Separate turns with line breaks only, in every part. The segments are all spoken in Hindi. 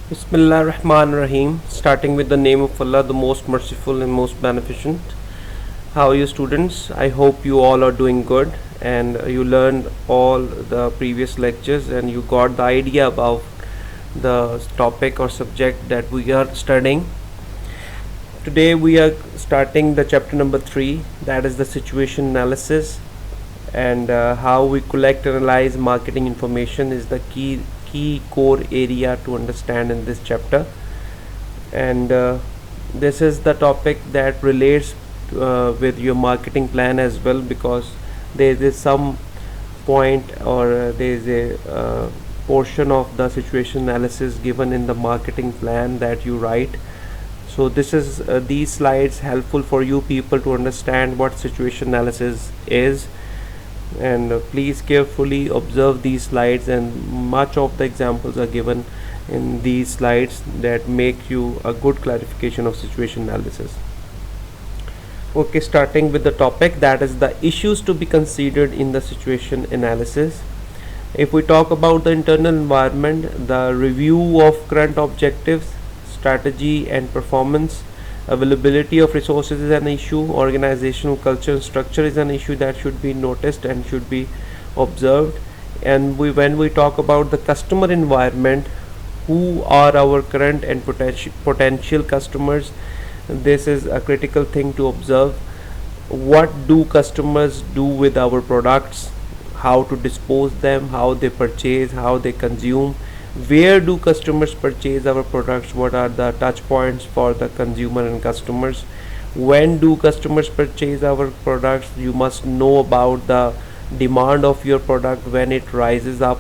Bismillah Rahman Rahim, starting with the name of Allah, the most merciful and most beneficent. How are you, students? I hope you all are doing good and you learned all the previous lectures and you got the idea about the topic or subject that we are studying. Today we are starting the chapter number 3, that is the situation analysis, and how we collect and analyze marketing information is the key core area to understand in this chapter. And this is the topic that relates with your marketing plan as well, because there is some point or there is a portion of the situation analysis given in the marketing plan that you write. So this is these slides helpful for you people to understand what situation analysis is, and please carefully observe these slides, and much of the examples are given in these slides that make you a good clarification of situation analysis. Okay, starting with the topic, that is the issues to be considered in the situation analysis. If we talk about the internal environment, the review of current objectives, strategy and performance, availability of resources is an issue, organizational culture and structure is an issue that should be noticed and should be observed. And when we talk about the customer environment, who are our current and potential customers, this is a critical thing to observe. What do customers do with our products, how to dispose them, how they purchase, how they consume, where do customers purchase our products, what are the touch points for the consumer and customers, when do customers purchase our products, you must know about the demand of your product when it rises up,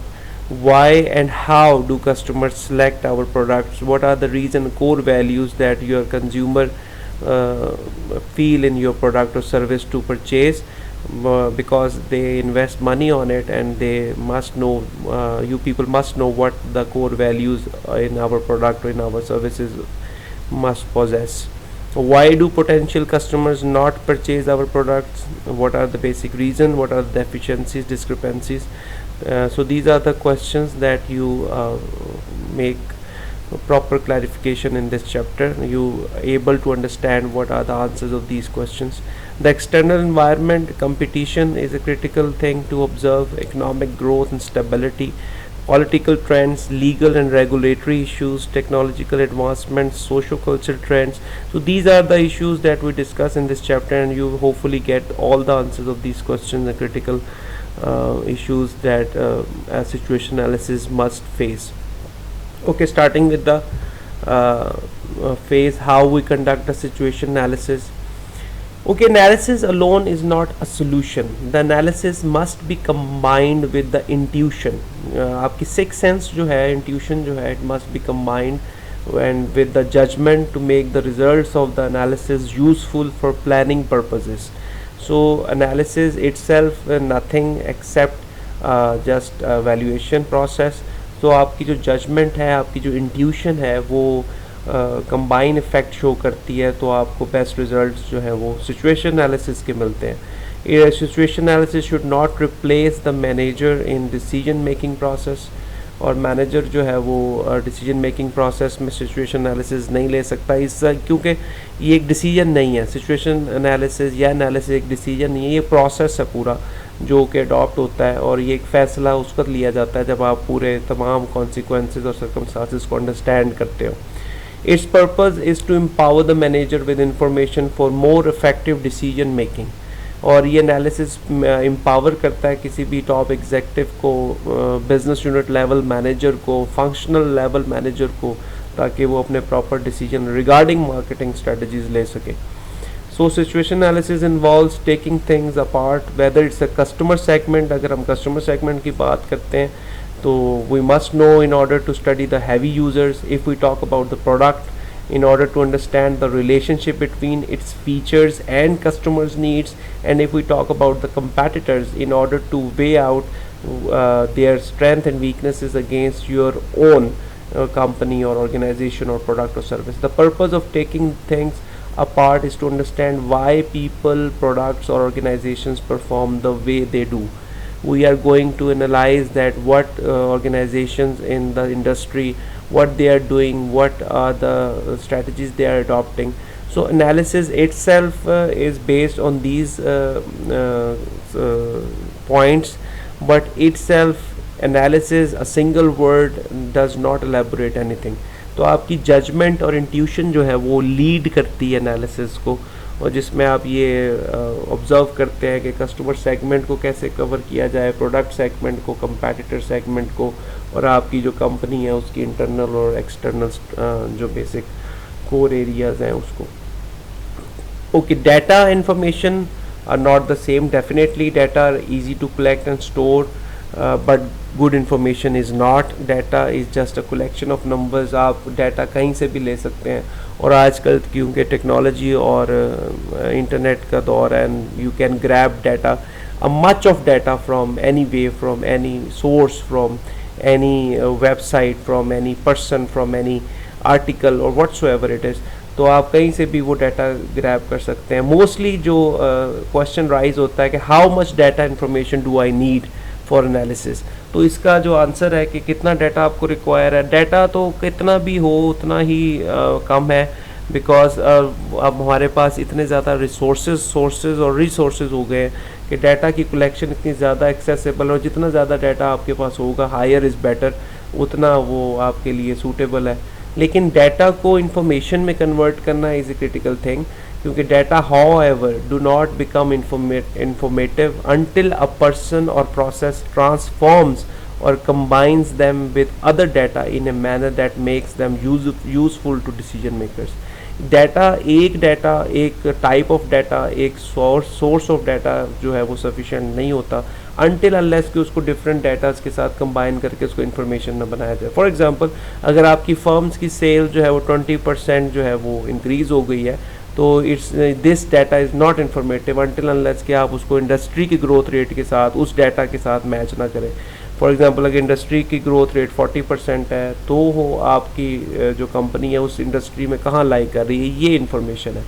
why and how do customers select our products, what are the reason core values that your consumer feel in your product or service to purchase, because they invest money on it, and they must know, you people must know what the core values in our product or in our services must possess. Why do potential customers not purchase our products, what are the basic reasons, what are the deficiencies, discrepancies. So these are the questions that you make proper clarification in this chapter. You able to understand what are the answers of these questions. The external environment, competition is a critical thing to observe, economic growth and stability, political trends, legal and regulatory issues, technological advancements, socio-cultural trends. So these are the issues that we discuss in this chapter, and you hopefully get all the answers of these questions, the critical issues that a situation analysis must face. Okay, starting with the phase how we conduct a situation analysis. Okay, analysis alone is not a solution. The analysis must be combined with the intuition. आपकी sixth sense जो है, intuition जो है, it must be combined and with the judgment to make the results of the analysis useful for planning purposes. So analysis itself nothing except just valuation process. तो आपकी जो जजमेंट है, आपकी जो इंट्यूशन है, वो कंबाइन इफेक्ट शो करती है, तो आपको बेस्ट रिजल्ट्स जो है वो सिचुएशन एनालिसिस के मिलते हैं. Situation analysis should not replace the manager in decision making process, और मैनेजर जो है वो डिसीजन मेकिंग प्रोसेस में सिचुएशन एनालिसिस नहीं ले सकता, इस क्योंकि ये एक डिसीजन नहीं है. सिचुएशन एनालिसिस या एनालिसिस एक डिसीजन नहीं है, ये प्रोसेस है पूरा जो कि अडॉप्ट होता है, और ये एक फ़ैसला उस वक्त लिया जाता है जब आप पूरे तमाम कॉन्सिक्वेंसेस और सर्कमस्टांसेस को अंडरस्टैंड करते हो. It's purpose is to empower the manager with information for more effective decision making, और ये एनालिसिस एम्पावर करता है किसी भी टॉप एग्जेक्टिव को, बिजनेस यूनिट लेवल मैनेजर को, फंक्शनल लेवल मैनेजर को, ताकि वो अपने proper decision regarding marketing strategies ले सके. So situation analysis involves taking things apart, whether it's a customer segment. अगर हम customer segment की बात करते हैं तो we must know in order to study the heavy users. If we talk about the product, in order to understand the relationship between its features and customers' needs, and if we talk about the competitors, in order to weigh out their strength and weaknesses against your own company or organization or product or service. The purpose of taking things apart is to understand why people, products or organizations perform the way they do. We are going to analyze that what organizations in the industry what they are doing, what are the strategies they are adopting. So analysis itself is based on these points, but itself analysis, a single word does not elaborate anything. तो आपकी जजमेंट और इंट्यूशन जो है वो लीड करती है एनालिसिस को, और जिसमें आप ये ऑब्ज़र्व करते हैं कि कस्टमर सेगमेंट को कैसे कवर किया जाए, प्रोडक्ट सेगमेंट को, कंपैटिटर सेगमेंट को, और आपकी जो कंपनी है उसकी इंटरनल और एक्सटर्नल जो बेसिक कोर एरियाज़ हैं उसको. Okay, data information are not the same. Definitely data are easy to collect and store, but good information is not. Data is just a collection of numbers. आप data कहीं से भी ले सकते हैं, और आजकल क्योंकि टेक्नोलॉजी और इंटरनेट का दौर है, and you can grab data, much of data from anywhere, from any source, from any website, from any person, from any article or whatsoever it is. तो आप कहीं से भी वो डाटा ग्रैब कर सकते हैं. मोस्टली जो क्वेश्चन राइज होता है कि how much data information do I need for analysis, तो इसका जो आंसर है कि कितना डाटा आपको रिक्वायर है. डाटा तो कितना भी हो उतना ही कम है, बिकॉज अब हमारे पास इतने ज़्यादा सोर्सेज और रिसोर्सेज हो गए हैं कि डाटा की कलेक्शन इतनी ज़्यादा एक्सेसिबल, और जितना ज़्यादा डाटा आपके पास होगा, हायर इज़ बेटर, उतना वो आपके लिए सूटेबल है. लेकिन डाटा को इंफॉर्मेशन में कन्वर्ट करना इज़ ए क्रिटिकल थिंग, क्योंकि data however do not become informative until a person or process transforms or combines them with other data in a manner that makes them useful to decision makers. Data एक टाइप ऑफ डाटा, एक सोर्स ऑफ डाटा जो है वो सफिशिएंट नहीं होता अनटिल अनलेस कि उसको डिफरेंट डाटाज के साथ कंबाइन करके उसको इन्फॉर्मेशन में बनाया जाए. फॉर एग्जांपल, अगर आपकी फर्म्स की सेल जो है वो 20% जो है वो इंक्रीज़ हो गई है, तो it's this data is not informative until unless कि आप उसको इंडस्ट्री की ग्रोथ रेट के साथ उस डाटा के साथ मैच ना करें. फॉर एग्जांपल, अगर इंडस्ट्री की ग्रोथ रेट 40% है, तो हो आपकी जो कंपनी है उस इंडस्ट्री में कहाँ लाई कर रही है, ये इन्फॉर्मेशन है.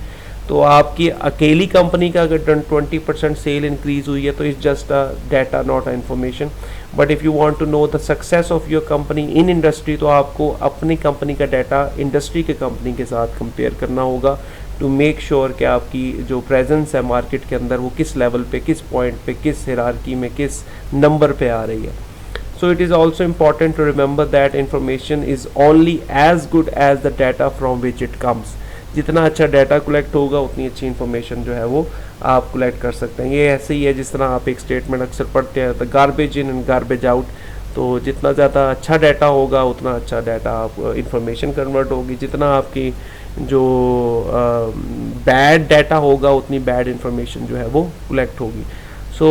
तो आपकी अकेली कंपनी का अगर 20% सेल इंक्रीज हुई है तो it's just a data, not a information. But if you want to know the success of your company in industry, तो आपको अपनी कंपनी का डाटा इंडस्ट्री के कंपनी के साथ कंपेयर करना होगा टू मेक श्योर कि आपकी जो प्रेजेंस है मार्केट के अंदर वो किस लेवल पे, किस पॉइंट पे, किस हिरारकी में, किस नंबर पे आ रही है. So it is also important to remember that information is only as good as the data from which it comes. जितना अच्छा डाटा कलेक्ट होगा उतनी अच्छी इन्फॉर्मेशन जो है वो आप कलेक्ट कर सकते हैं. ये ऐसे ही है जिस तरह आप एक स्टेटमेंट अक्सर पढ़ते हैं, the garbage in and garbage out. तो जितना ज़्यादा अच्छा डाटा होगा उतना अच्छा डाटा आप इंफॉर्मेशन कन्वर्ट होगी, जितना आपकी जो बैड डाटा होगा उतनी बैड इंफॉर्मेशन जो है वो कलेक्ट होगी. So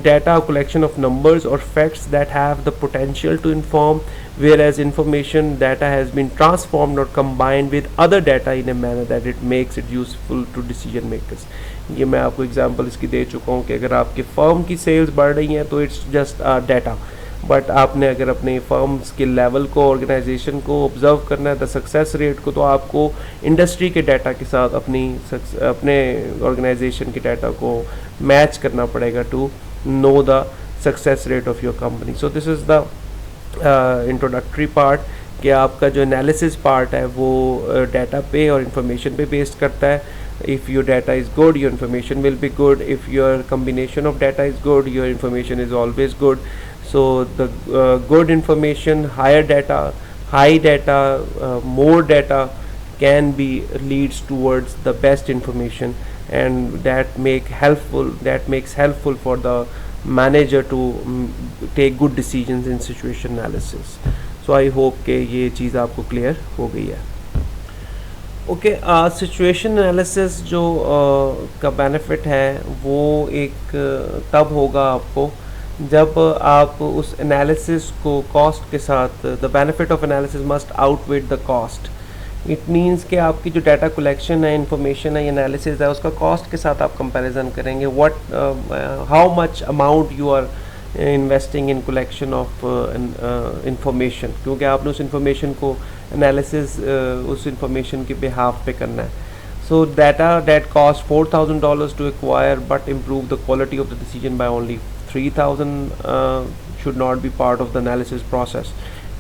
data collection of numbers or facts that have the potential to inform, whereas information data has been transformed or combined with other data in a manner that it makes it useful to decision makers. ये मैं आपको एग्जांपल इसकी दे चुका हूँ कि अगर आपके फर्म की सेल्स बढ़ रही हैं तो इट्स जस्ट डाटा, बट आपने अगर अपने फर्म्स के लेवल को, ऑर्गेनाइजेशन को ऑब्जर्व करना है, द सक्सेस रेट को, तो आपको इंडस्ट्री के डाटा के साथ अपने ऑर्गेनाइजेशन के डाटा को मैच करना पड़ेगा to know the success rate of your company. So this is the introductory part कि आपका जो एनालिसिस पार्ट है वो डाटा पे और इंफॉर्मेशन पे बेस्ड करता है. If your data is good, your information will be good. If your combination of data is good, your information is always good. So the good information, high data, more data can be leads towards the best information, and that makes helpful for the manager to take good decisions in situation analysis. So I hope कि ये चीज़ आपको clear हो गई है. ओके, सिचुएशन एनालिसिस जो का बेनिफिट है वो एक तब होगा आपको जब आप उस एनालिसिस को कॉस्ट के साथ, the benefit of analysis must outweigh the cost. It means कि आपकी जो डाटा कलेक्शन है, इंफॉर्मेशन है, एनालिसिस है, उसका कॉस्ट के साथ आप कंपैरिजन करेंगे. How much amount you are investing in collection of information, क्योंकि आपने उस इंफॉर्मेशन को एनालिसिस उस इंफॉर्मेशन के बिहाफ पे करना है. So data that cost $4,000 to acquire but improve the quality of the decision by only 3,000 should not be part of the analysis process.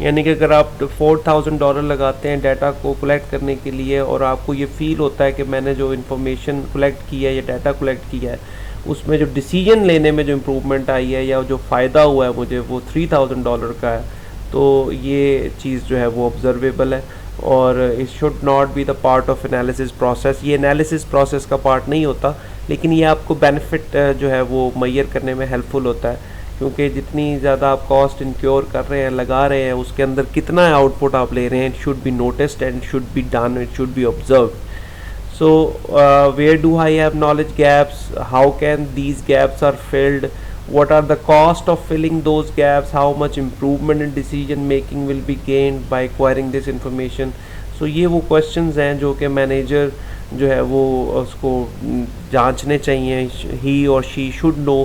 यानी कि अगर आप $4,000 लगाते हैं डाटा को कलेक्ट करने के लिए और आपको ये फील होता है कि मैंने जो इन्फॉर्मेशन कलेक्ट किया है या डाटा कलेक्ट किया है उसमें जो डिसीजन लेने में जो इम्प्रूवमेंट आई है या जो फ़ायदा हुआ है मुझे वो $3,000 का है, तो ये चीज़ जो है वो ऑब्जर्वेबल है और it should not be the part of analysis process. ये एनालिसिस प्रोसेस का पार्ट नहीं होता, लेकिन ये आपको बेनिफिट जो है वो मैयर करने में हेल्पफुल होता है, क्योंकि जितनी ज़्यादा आप कॉस्ट इंक्योर कर रहे हैं, लगा रहे हैं, उसके अंदर कितना आउटपुट आप ले रहे हैं, it should be noticed and should be done, it should B observed. So where do I have knowledge gaps? How can these gaps are filled? What are the cost of filling those gaps? How much improvement in decision making will be gained by acquiring this information? So ये वो questions हैं जो कि मैनेजर जो है वो उसको जांचने चाहिए. He or she should know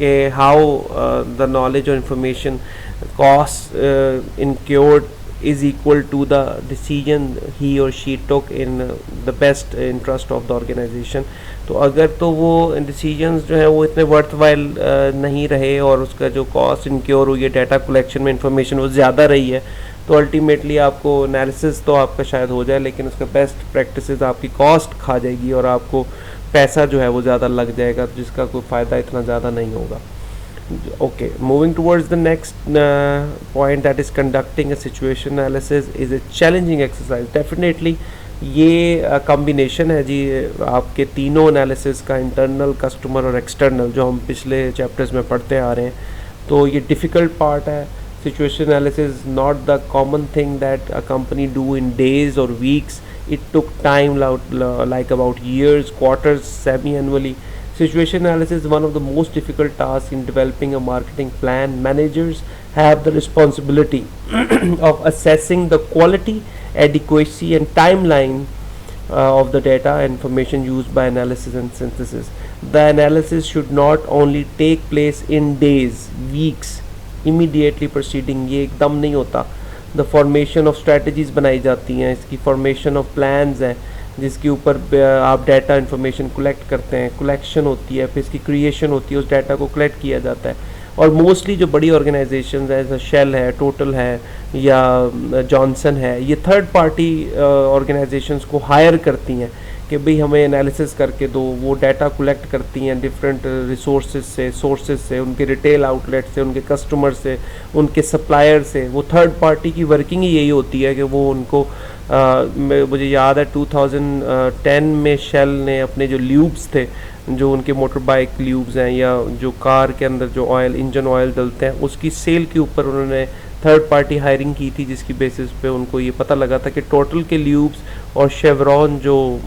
कि how the knowledge or information costs incurred is equal to the decision he or she took in the best interest of the organization. तो अगर तो वो decisions जो है वो इतने worthwhile नहीं रहे और उसका जो cost incur हुई है डाटा कलेक्शन में information वो ज़्यादा रही है, तो अल्टीमेटली आपको एनालिसिस तो आपका शायद हो जाए, लेकिन उसका बेस्ट प्रैक्टिसेस आपकी कॉस्ट खा जाएगी और आपको पैसा जो है वो ज़्यादा लग जाएगा, जिसका कोई फ़ायदा इतना ज़्यादा नहीं होगा. Okay, moving towards the next point, that is conducting a situation analysis is a challenging exercise. Definitely ये combination है जी आपके तीनों analysis का, internal, customer और external, जो हम पिछले chapters में पढ़ते आ रहे हैं. तो ये difficult part है. Situation analysis is not the common thing that a company do in days or weeks. It took time like about years, quarters, semi-annually. Situation analysis is one of the most difficult tasks in developing a marketing plan. Managers have the responsibility of assessing the quality, adequacy and timeline of the data and information used by analysis and synthesis. The analysis should not only take place in days, weeks, immediately preceding, ये एकदम नहीं होता. The formation of strategies बनाई जाती हैं, इसकी formation of plans है जिसके ऊपर आप डाटा इन्फॉर्मेशन कलेक्ट करते हैं, कलेक्शन होती है, फिर इसकी क्रिएशन होती है, उस डाटा को कलेक्ट किया जाता है. और मोस्टली जो बड़ी ऑर्गेनाइजेशंस है, जैसे शेल है, टोटल है या जॉनसन है, ये थर्ड पार्टी ऑर्गेनाइजेशंस को हायर करती हैं कि भाई हमें एनालिसिस करके दो. वो डाटा कलेक्ट करती हैं डिफरेंट रिसोर्सेज से, सोर्सेज से, उनके रिटेल आउटलेट से, उनके कस्टमर से, उनके सप्लायर से. वो थर्ड पार्टी की वर्किंग ही यही होती है कि वो उनको मुझे याद है 2010 में शेल ने अपने जो ल्यूब्स थे, जो उनके मोटर बाइक ल्यूब्स हैं या जो कार के अंदर जो ऑयल, इंजन ऑयल डलते हैं, उसकी सेल के ऊपर उन्होंने थर्ड पार्टी हायरिंग की थी, जिसकी बेसिस पे उनको ये पता लगा था कि टोटल के ल्यूब्स और शेवरॉन जो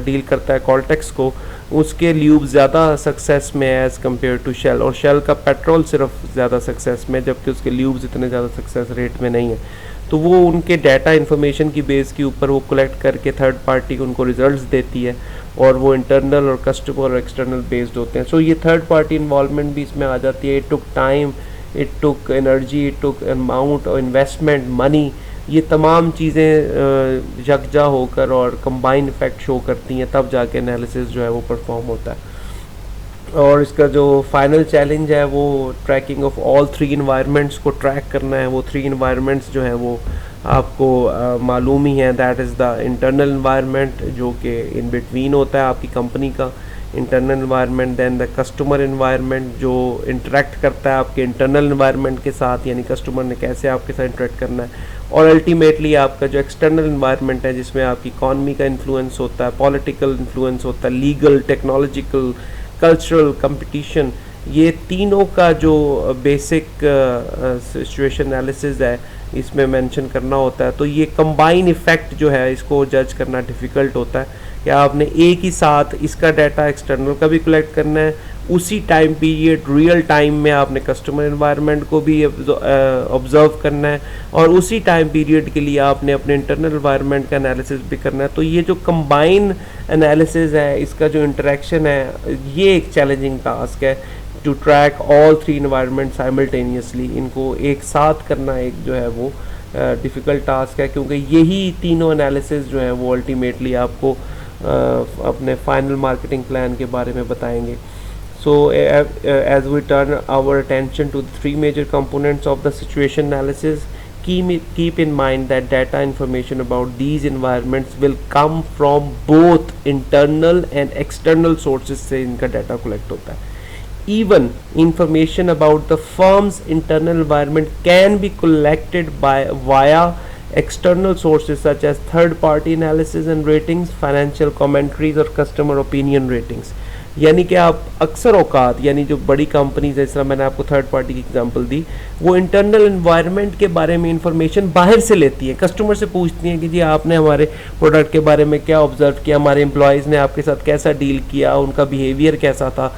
डील करता है कॉल्टेक्स को, उसके ल्यूब ज़्यादा सक्सेस में है एज़ कम्पेयर टू शेल, और शेल का पेट्रोल सिर्फ ज़्यादा सक्सेस में, जबकि उसके ल्यूब्स इतने ज़्यादा सक्सेस रेट में नहीं है. तो वो उनके डाटा इन्फॉर्मेशन की बेस के ऊपर वो कलेक्ट करके थर्ड पार्टी को उनको रिजल्ट्स देती है, और वो इंटरनल और कस्टमर और एक्सटर्नल बेस्ड होते हैं. सो ये थर्ड पार्टी इन्वॉल्वमेंट भी इसमें आ जाती है. It took time, it took energy, it took amount और इन्वेस्टमेंट, मनी, ये तमाम चीज़ें यकजा होकर और कंबाइन इफेक्ट शो करती हैं, तब जाके एनालिसिस जो है वो परफॉर्म होता है. और इसका जो फाइनल चैलेंज है वो tracking of all three environments को ट्रैक करना है. वो थ्री इन्वायरमेंट्स जो हैं वो आपको मालूम ही है. That is the internal environment जो कि इन बिटवीन होता है आपकी कंपनी का internal environment, then the customer environment जो इंटरेक्ट करता है आपके इंटरनल इन्वायरमेंट के साथ, यानी कस्टमर ने कैसे आपके साथ इंटरेक्ट करना है, और अल्टीमेटली आपका जो एक्सटर्नल इन्वायरमेंट है जिसमें आपकी इकॉनमी का इन्फ्लुएंस होता है, पॉलिटिकल इन्फ्लुएंस होता है, लीगल, टेक्नोलॉजिकल, कल्चरल, कंपटीशन. ये तीनों का जो बेसिक सिचुएशन एनालिसिस है इसमें मेंशन करना होता है. तो ये कंबाइन इफेक्ट जो है इसको जज करना डिफ़िकल्ट होता है कि आपने एक ही साथ इसका डाटा एक्सटर्नल का भी कलेक्ट करना है, उसी टाइम पीरियड रियल टाइम में आपने कस्टमर एनवायरनमेंट को भी ऑब्जर्व करना है, और उसी टाइम पीरियड के लिए आपने अपने इंटरनल एनवायरनमेंट का एनालिसिस भी करना है. तो ये जो कंबाइन एनालिसिस है, इसका जो इंटरेक्शन है, ये एक चैलेंजिंग टास्क है to track all three environment simultaneously. इनको एक साथ करना एक जो है वो डिफ़िकल्ट टास्क है, क्योंकि यही तीनों एनालिसिस जो है वो अल्टीमेटली आपको अपने फाइनल मार्केटिंग प्लान के बारे में बताएंगे. So as we turn our attention to the three major components of the situation analysis, keep in mind that data information about these environments will come from both internal and external sources से इनका data collect होता है. Even information about the firm's internal environment can be collected via external sources such as third-party analysis and ratings, financial commentaries और customer opinion ratings. यानी कि आप अक्सर औकात यानी जो बड़ी कंपनीज है, जैसा मैंने आपको थर्ड पार्टी की एग्जांपल दी, वो इंटरनल एनवायरनमेंट के बारे में इंफॉर्मेशन बाहर से लेती है, कस्टमर से पूछती हैं कि जी आपने हमारे प्रोडक्ट के बारे में क्या ऑब्जर्व किया, हमारे एम्प्लॉयज़ ने आपके साथ कैसा डील किया, उनका बिहेवियर कैसा था,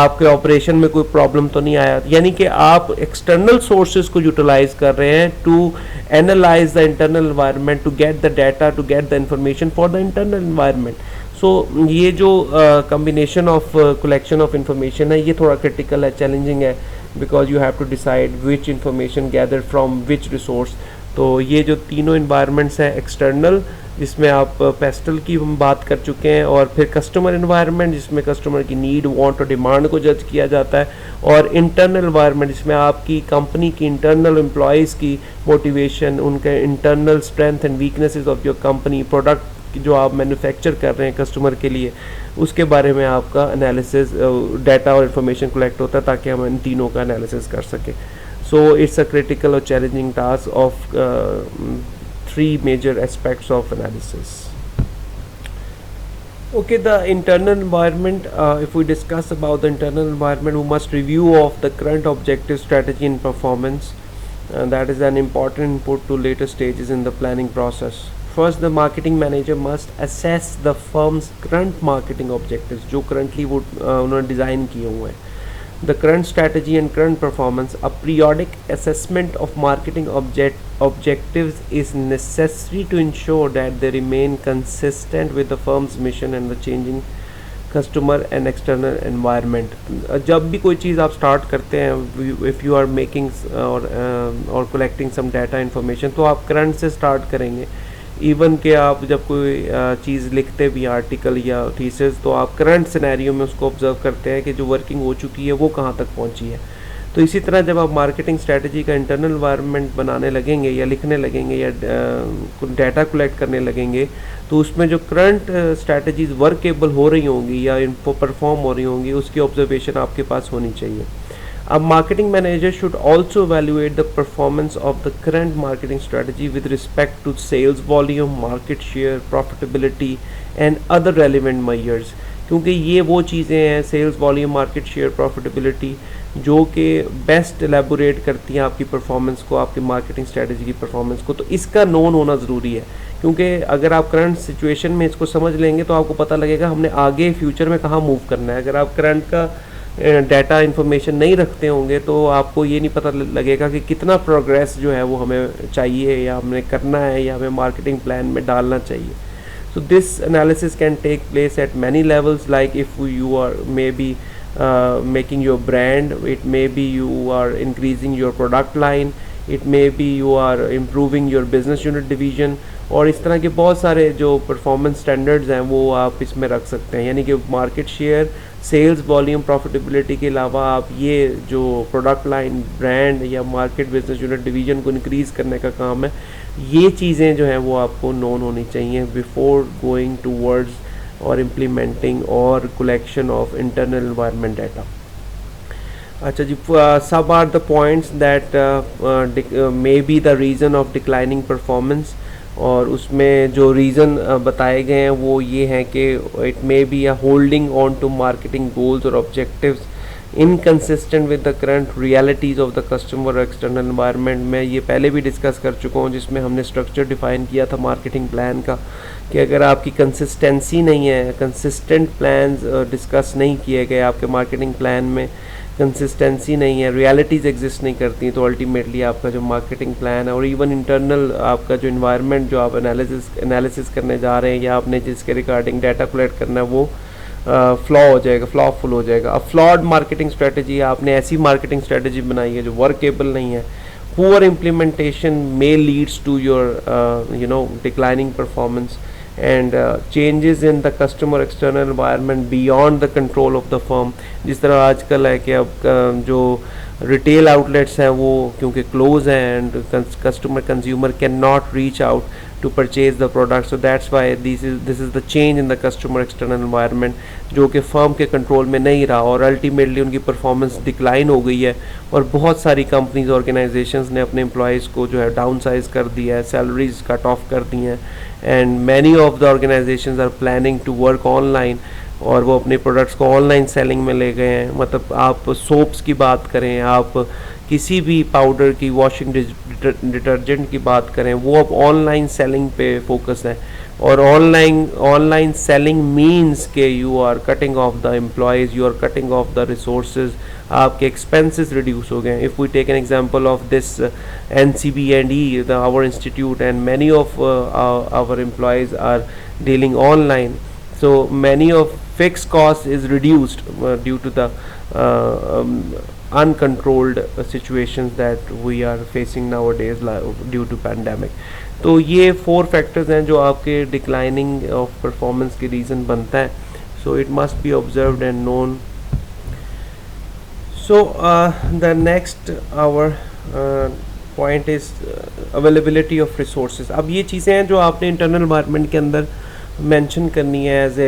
आपके ऑपरेशन में कोई प्रॉब्लम तो नहीं आया. यानी कि आप एक्सटर्नल सोर्सेज को यूटिलाइज कर रहे हैं to analyse the internal environment, to get the data, to get the information for the internal environment. So ये जो combination of collection of information है, ये थोड़ा क्रिटिकल है, चैलेंजिंग है, because you have to decide which information gather from which resource. तो ये जो तीनों इन्वायरमेंट्स हैं, एक्सटर्नल जिसमें आप पेस्टल की हम बात कर चुके हैं, और फिर कस्टमर इन्वायरमेंट जिसमें कस्टमर की नीड, वांट और डिमांड को जज किया जाता है, और इंटरनल इन्वायरमेंट जिसमें आपकी कंपनी की इंटरनल एम्प्लॉयज़ की मोटिवेशन, उनके internal strength and weaknesses of your company, product जो आप मैन्युफैक्चर कर रहे हैं कस्टमर के लिए, उसके बारे में आपका एनालिसिस, डाटा और इन्फॉर्मेशन कलेक्ट होता है ताकि हम इन तीनों का एनालिसिस कर सकें. सो इट्स अ क्रिटिकल और challenging task of 3 major aspects of analysis. Okay, the internal environment, if we discuss about the internal environment, we must review of the current objective, strategy and performance. That is an important input to later stages in the planning process. First, the marketing manager must assess the firm's current marketing objectives जो currently वो उन्होंने डिज़ाइन किए हुए हैं. The current strategy and current performance. A periodic assessment of marketing objectives is necessary to ensure that they remain consistent with the firm's mission and the changing customer and external environment. जब भी कोई चीज़ आप स्टार्ट करते हैं, if you are making or collecting some data information, तो आप current से स्टार्ट करेंगे. इवन कि आप जब कोई चीज़ लिखते भी आर्टिकल या थीसिस, तो आप करंट सिनेरियो में उसको ऑब्जर्व करते हैं कि जो वर्किंग हो चुकी है वो कहाँ तक पहुँची है. तो इसी तरह जब आप मार्केटिंग स्ट्रेटजी का इंटरनल एनवायरनमेंट बनाने लगेंगे या लिखने लगेंगे या डाटा कलेक्ट करने लगेंगे, तो उसमें जो करंट स्ट्रेटजीज वर्केबल हो रही होंगी या इनको परफॉर्म हो रही होंगी, उसकी ऑब्जर्वेशन आपके पास होनी चाहिए. A marketing manager should also evaluate the performance of the current marketing strategy with respect to sales volume, market share, profitability and other relevant measures. क्योंकि ये वो चीज़ें हैं, sales volume, market share, profitability, जो कि बेस्ट एलेबोरेट करती हैं आपकी परफॉर्मेंस को, आपकी मार्केटिंग स्ट्रेटजी की परफॉर्मेंस को. तो इसका नोन होना ज़रूरी है, क्योंकि अगर आप करंट सिचुएशन में इसको समझ लेंगे तो आपको पता लगेगा हमने आगे फ्यूचर में कहाँ मूव करना है. अगर आप करंट का डाटा इन्फॉर्मेशन नहीं रखते होंगे तो आपको ये नहीं पता लगेगा कि कितना प्रोग्रेस जो है वो हमें चाहिए या हमें करना है या हमें मार्केटिंग प्लान में डालना चाहिए. So this analysis can take place at many levels, like if you are maybe making your brand, it may be you are increasing your product line, it may be you are improving your business unit division, और इस तरह के बहुत सारे जो परफॉर्मेंस स्टैंडर्ड्स हैं वो आप इसमें रख सकते हैं. यानी कि market share, sales volume, profitability के अलावा आप ये जो प्रोडक्ट लाइन, ब्रांड या मार्केट बिजनेस यूनिट डिवीजन को इंक्रीज़ करने का काम है, ये चीज़ें जो हैं वो आपको नोन होनी चाहिए बिफोर गोइंग टूवर्ड्स और इम्प्लीमेंटिंग और collection of internal environment data. अच्छा जी, सब are the points that may be the reason of declining performance, और उसमें जो रीज़न बताए गए हैं वो ये हैं कि it may be a holding on to marketing goals और objectives inconsistent with the current realities of the customer और एक्सटर्नल एनवायरनमेंट. मैं ये पहले भी डिस्कस कर चुका हूँ, जिसमें हमने स्ट्रक्चर डिफ़ाइन किया था मार्केटिंग प्लान का, कि अगर आपकी कंसिस्टेंसी नहीं है, कंसिस्टेंट प्लान्स डिस्कस नहीं किए गए, आपके मार्केटिंग प्लान में कंसिस्टेंसी नहीं है, रियलिटीज़ एग्जिस्ट नहीं करती, तो अल्टीमेटली आपका जो मार्केटिंग प्लान है और इवन इंटरनल आपका जो इन्वायरमेंट जो आप एनालिसिस करने जा रहे हैं या आपने जिसके रिगार्डिंग डाटा कलेक्ट करना है वो फ्लॉ हो जाएगा, फ्लॉफुल हो जाएगा. अब फ्लॉड मार्केटिंग स्ट्रेटजी, आपने ऐसी मार्केटिंग स्ट्रेटजी बनाई है जो वर्केबल नहीं है, poor implementation may leads to your declining performance. And changes in the customer external environment beyond the control of the firm. जिस तरह आजकल है कि अब जो रिटेल आउटलेट्स हैं वो क्योंकि क्लोज हैं and customer consumer can not reach out to purchase the product, so that's why this is the change in the customer external environment जो कि फर्म के कंट्रोल में नहीं रहा और अल्टीमेटली उनकी परफॉर्मेंस डिक्लाइन हो गई है और बहुत सारी कंपनीज ऑर्गेनाइजेशंस ने अपने एम्प्लॉयज़ को जो है डाउन साइज कर दिया है, सैलरीज कट ऑफ कर दी हैं and many of the organisations are planning to work online और वो अपने प्रोडक्ट्स को ऑनलाइन सेलिंग में ले गए हैं। मतलब आप सोप्स की बात करें, आप किसी भी पाउडर की, वॉशिंग डिटर्जेंट की बात करें, वो अब ऑनलाइन सेलिंग पे फोकस है और ऑनलाइन सेलिंग मींस के you are cutting off the employees, you are cutting off the resources, आपके एक्सपेंसेस रिड्यूस हो गए। If we take an example of this NCB&E, our institute and many of our employees are dealing online, so many of fixed cost is reduced due to the uncontrolled situations that we are facing nowadays due to pandemic। तो ये 4 factors हैं जो आपके declining of performance के reason बनता है, so it must be observed and known। So the next our point is availability of resources। अब ये चीज़ें हैं जो आपने internal environment के अंदर मेंशन करनी है एज ए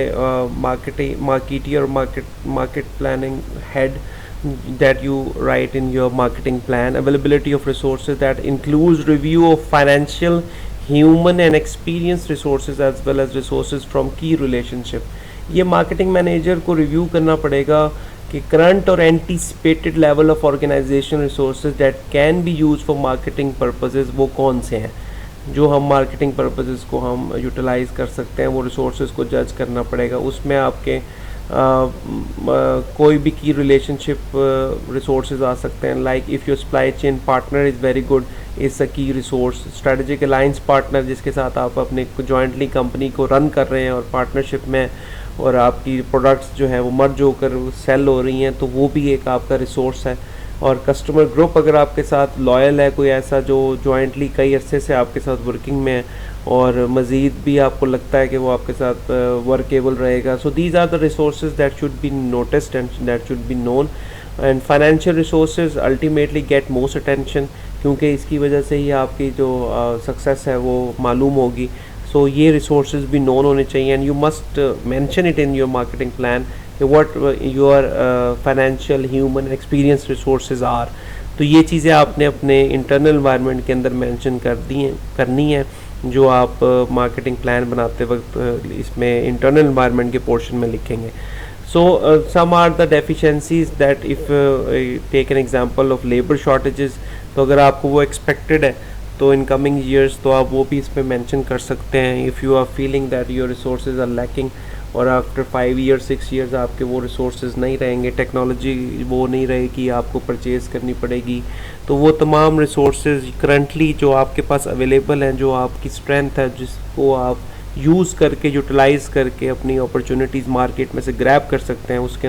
मार्केटियर और market planning head that you write in your marketing plan। Availability of resources that includes review of financial, human and experienced resources as well as resources from key relationship। ये मार्केटिंग मैनेजर को रिव्यू करना पड़ेगा कि करंट और anticipated level of organisation resources that can be use for marketing purposes वो कौन से हैं जो हम मार्केटिंग पर्पसेस को हम यूटिलाइज़ कर सकते हैं। वो रिसोर्सेज को जज करना पड़ेगा। उसमें आपके कोई भी की रिलेशनशिप रिसोर्सेज आ सकते हैं, like if your supply chain partner is very good is a की रिसोर्स। स्ट्रेटेजिक अलायंस पार्टनर जिसके साथ आप अपने जॉइंटली कंपनी को रन कर रहे हैं और पार्टनरशिप में और आपकी प्रोडक्ट्स जो है वो मर्ज होकर सेल हो रही हैं, तो वो भी एक आपका रिसोर्स है। और कस्टमर ग्रुप अगर आपके साथ लॉयल है, कोई ऐसा जो जॉइंटली कई अरसे से आपके साथ वर्किंग में है और मज़ीद भी आपको लगता है कि वो आपके साथ वर्केबल रहेगा, so these are the resources that should be noticed and that should be known. And financial resources ultimately get most attention, क्योंकि इसकी वजह से ही आपकी जो सक्सेस है वो मालूम होगी। सो ये रिसोर्सेज भी नोन होने चाहिए and you must mention it in your marketing plan what your financial, human, experienced resources are। तो ये चीज़ें आपने अपने इंटरनल एनवायरनमेंट के अंदर मेंशन करनी है जो आप मार्केटिंग प्लान बनाते वक्त इसमें इंटरनल एनवायरनमेंट के पोर्शन में लिखेंगे। So some are the deficiencies that if take an example of labour shortages, तो अगर आपको वो एक्सपेक्टेड है तो इन कमिंग ईयर्स तो आप वो भी इस पर मैंशन कर सकते हैं। If you are feeling that your resources are lacking और आफ्टर 5 ईयर्स 6 ईयर्स आपके वो रिसोर्सेज नहीं रहेंगे, टेक्नोलॉजी वो नहीं रहेगी, आपको परचेज़ करनी पड़ेगी, तो वो तमाम रिसोर्सेज करंटली जो आपके पास अवेलेबल हैं, जो आपकी स्ट्रेंथ है, जिसको आप यूज़ करके यूटिलाइज़ करके अपनी अपॉर्चुनिटीज़ मार्केट में से ग्रैब कर सकते हैं, उसके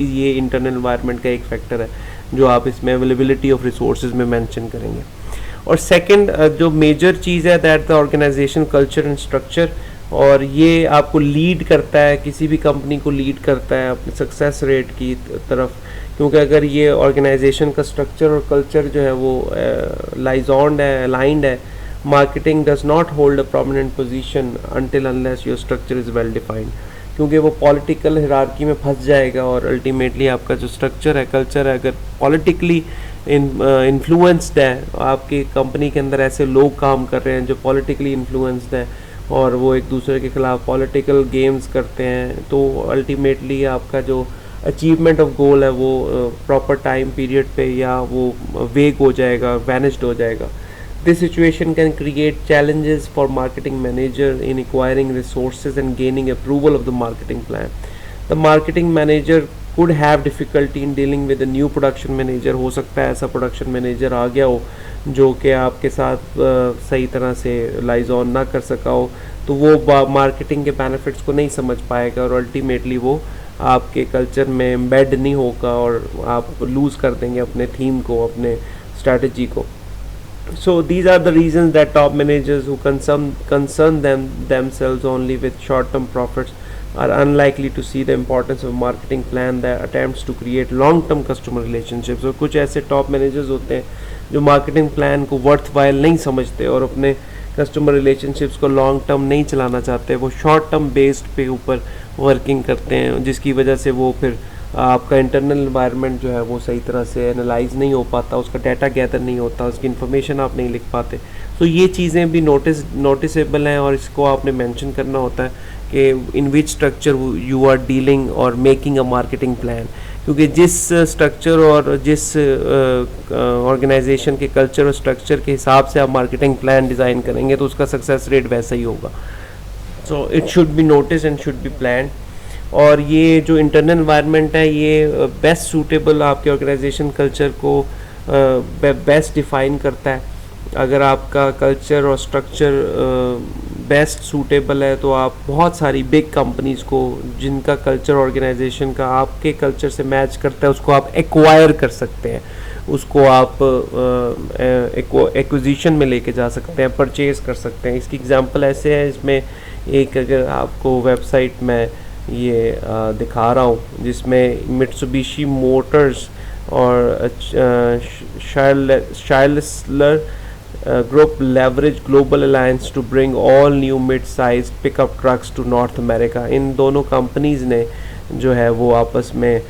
ये इंटरनल एनवायरनमेंट का एक फैक्टर है जो आप इसमें अवेलेबिलिटी ऑफ रिसोर्सेज में मेंशन करेंगे। और सेकंड जो मेजर चीज़ है that the organisation culture and structure, और ये आपको लीड करता है, किसी भी कंपनी को लीड करता है अपनी सक्सेस रेट की तरफ, क्योंकि अगर ये ऑर्गेनाइजेशन का स्ट्रक्चर और कल्चर जो है वो लाइजॉन्ड है, अलाइंड है, marketing does not hold a prominent position until unless your structure is well defined, क्योंकि वो पॉलिटिकल हिरार्की में फंस जाएगा और अल्टीमेटली आपका जो स्ट्रक्चर है, कल्चर है, अगर पॉलिटिकली इन्फ्लुएंस्ड है, आपकी कंपनी के अंदर ऐसे लोग काम कर रहे हैं जो पॉलिटिकली इन्फ्लुएंस्ड हैं और वो एक दूसरे के खिलाफ पॉलिटिकल गेम्स करते हैं, तो अल्टीमेटली आपका जो अचीवमेंट ऑफ गोल है वो प्रॉपर टाइम पीरियड पे या वो वेग हो जाएगा, वैनिश्ड हो जाएगा। This situation can create challenges for marketing manager in acquiring resources and gaining approval of the marketing plan. The marketing manager could have difficulty in dealing with a new production manager। हो सकता है ऐसा प्रोडक्शन मैनेजर आ गया हो जो कि आपके साथ सही तरह से लाइजॉन ना कर सका हो, तो वो मार्केटिंग के बेनिफिट्स को नहीं समझ पाएगा और अल्टीमेटली वो आपके कल्चर में एम्बेड नहीं होगा और आप लूज़ कर देंगे अपने थीम को, अपने स्ट्रैटेजी को। So these are the reasons that top managers who concern themselves only with short-term profits are unlikely to see the importance of marketing plan that attempts to create long-term customer relationships. और कुछ ऐसे टॉप मैनेजर्स होते हैं जो मार्केटिंग प्लान को वर्थ वाइल नहीं समझते और अपने कस्टमर रिलेशनशिप्स को लॉन्ग टर्म नहीं चलाना चाहते, वो शॉर्ट टर्म बेस्ड पे ऊपर वर्किंग करते हैं, जिसकी वजह से वो फिर आपका इंटरनल एनवायरनमेंट जो है वो सही तरह से एनालाइज नहीं हो पाता, उसका डाटा गैदर नहीं होता, उसकी इन्फॉर्मेशन आप नहीं लिख पाते. तो ये चीज़ें भी नोटिसेबल हैं और इसको आपने मेंशन करना होता है कि in which structure you are dealing और मेकिंग अ मार्केटिंग प्लान. क्योंकि जिस स्ट्रक्चर और जिस ऑर्गेनाइजेशन के कल्चर और स्ट्रक्चर के हिसाब से आप मार्केटिंग प्लान डिज़ाइन करेंगे तो उसका सक्सेस रेट वैसा ही होगा. So it should B notice and should be plan. और ये जो इंटरनल एनवायरनमेंट है ये बेस्ट सूटेबल आपके ऑर्गेनाइजेशन कल्चर को बेस्ट डिफाइन करता है. अगर आपका कल्चर और स्ट्रक्चर बेस्ट सूटेबल है तो आप बहुत सारी बिग कंपनीज़ को जिनका कल्चर ऑर्गेनाइजेशन का आपके कल्चर से मैच करता है उसको आप एक्वायर कर सकते हैं, उसको आप एक्विजिशन में लेके जा सकते हैं, परचेज़ कर सकते हैं. इसकी एग्जांपल ऐसे है, इसमें एक अगर आपको वेबसाइट में ये दिखा रहा हूँ जिसमें मित्सुबिशी मोटर्स और शार्लस्लर group leverage global alliance to bring all new mid-sized pickup trucks to North America. इन दोनों कंपनीज़ ने जो है वो आपस में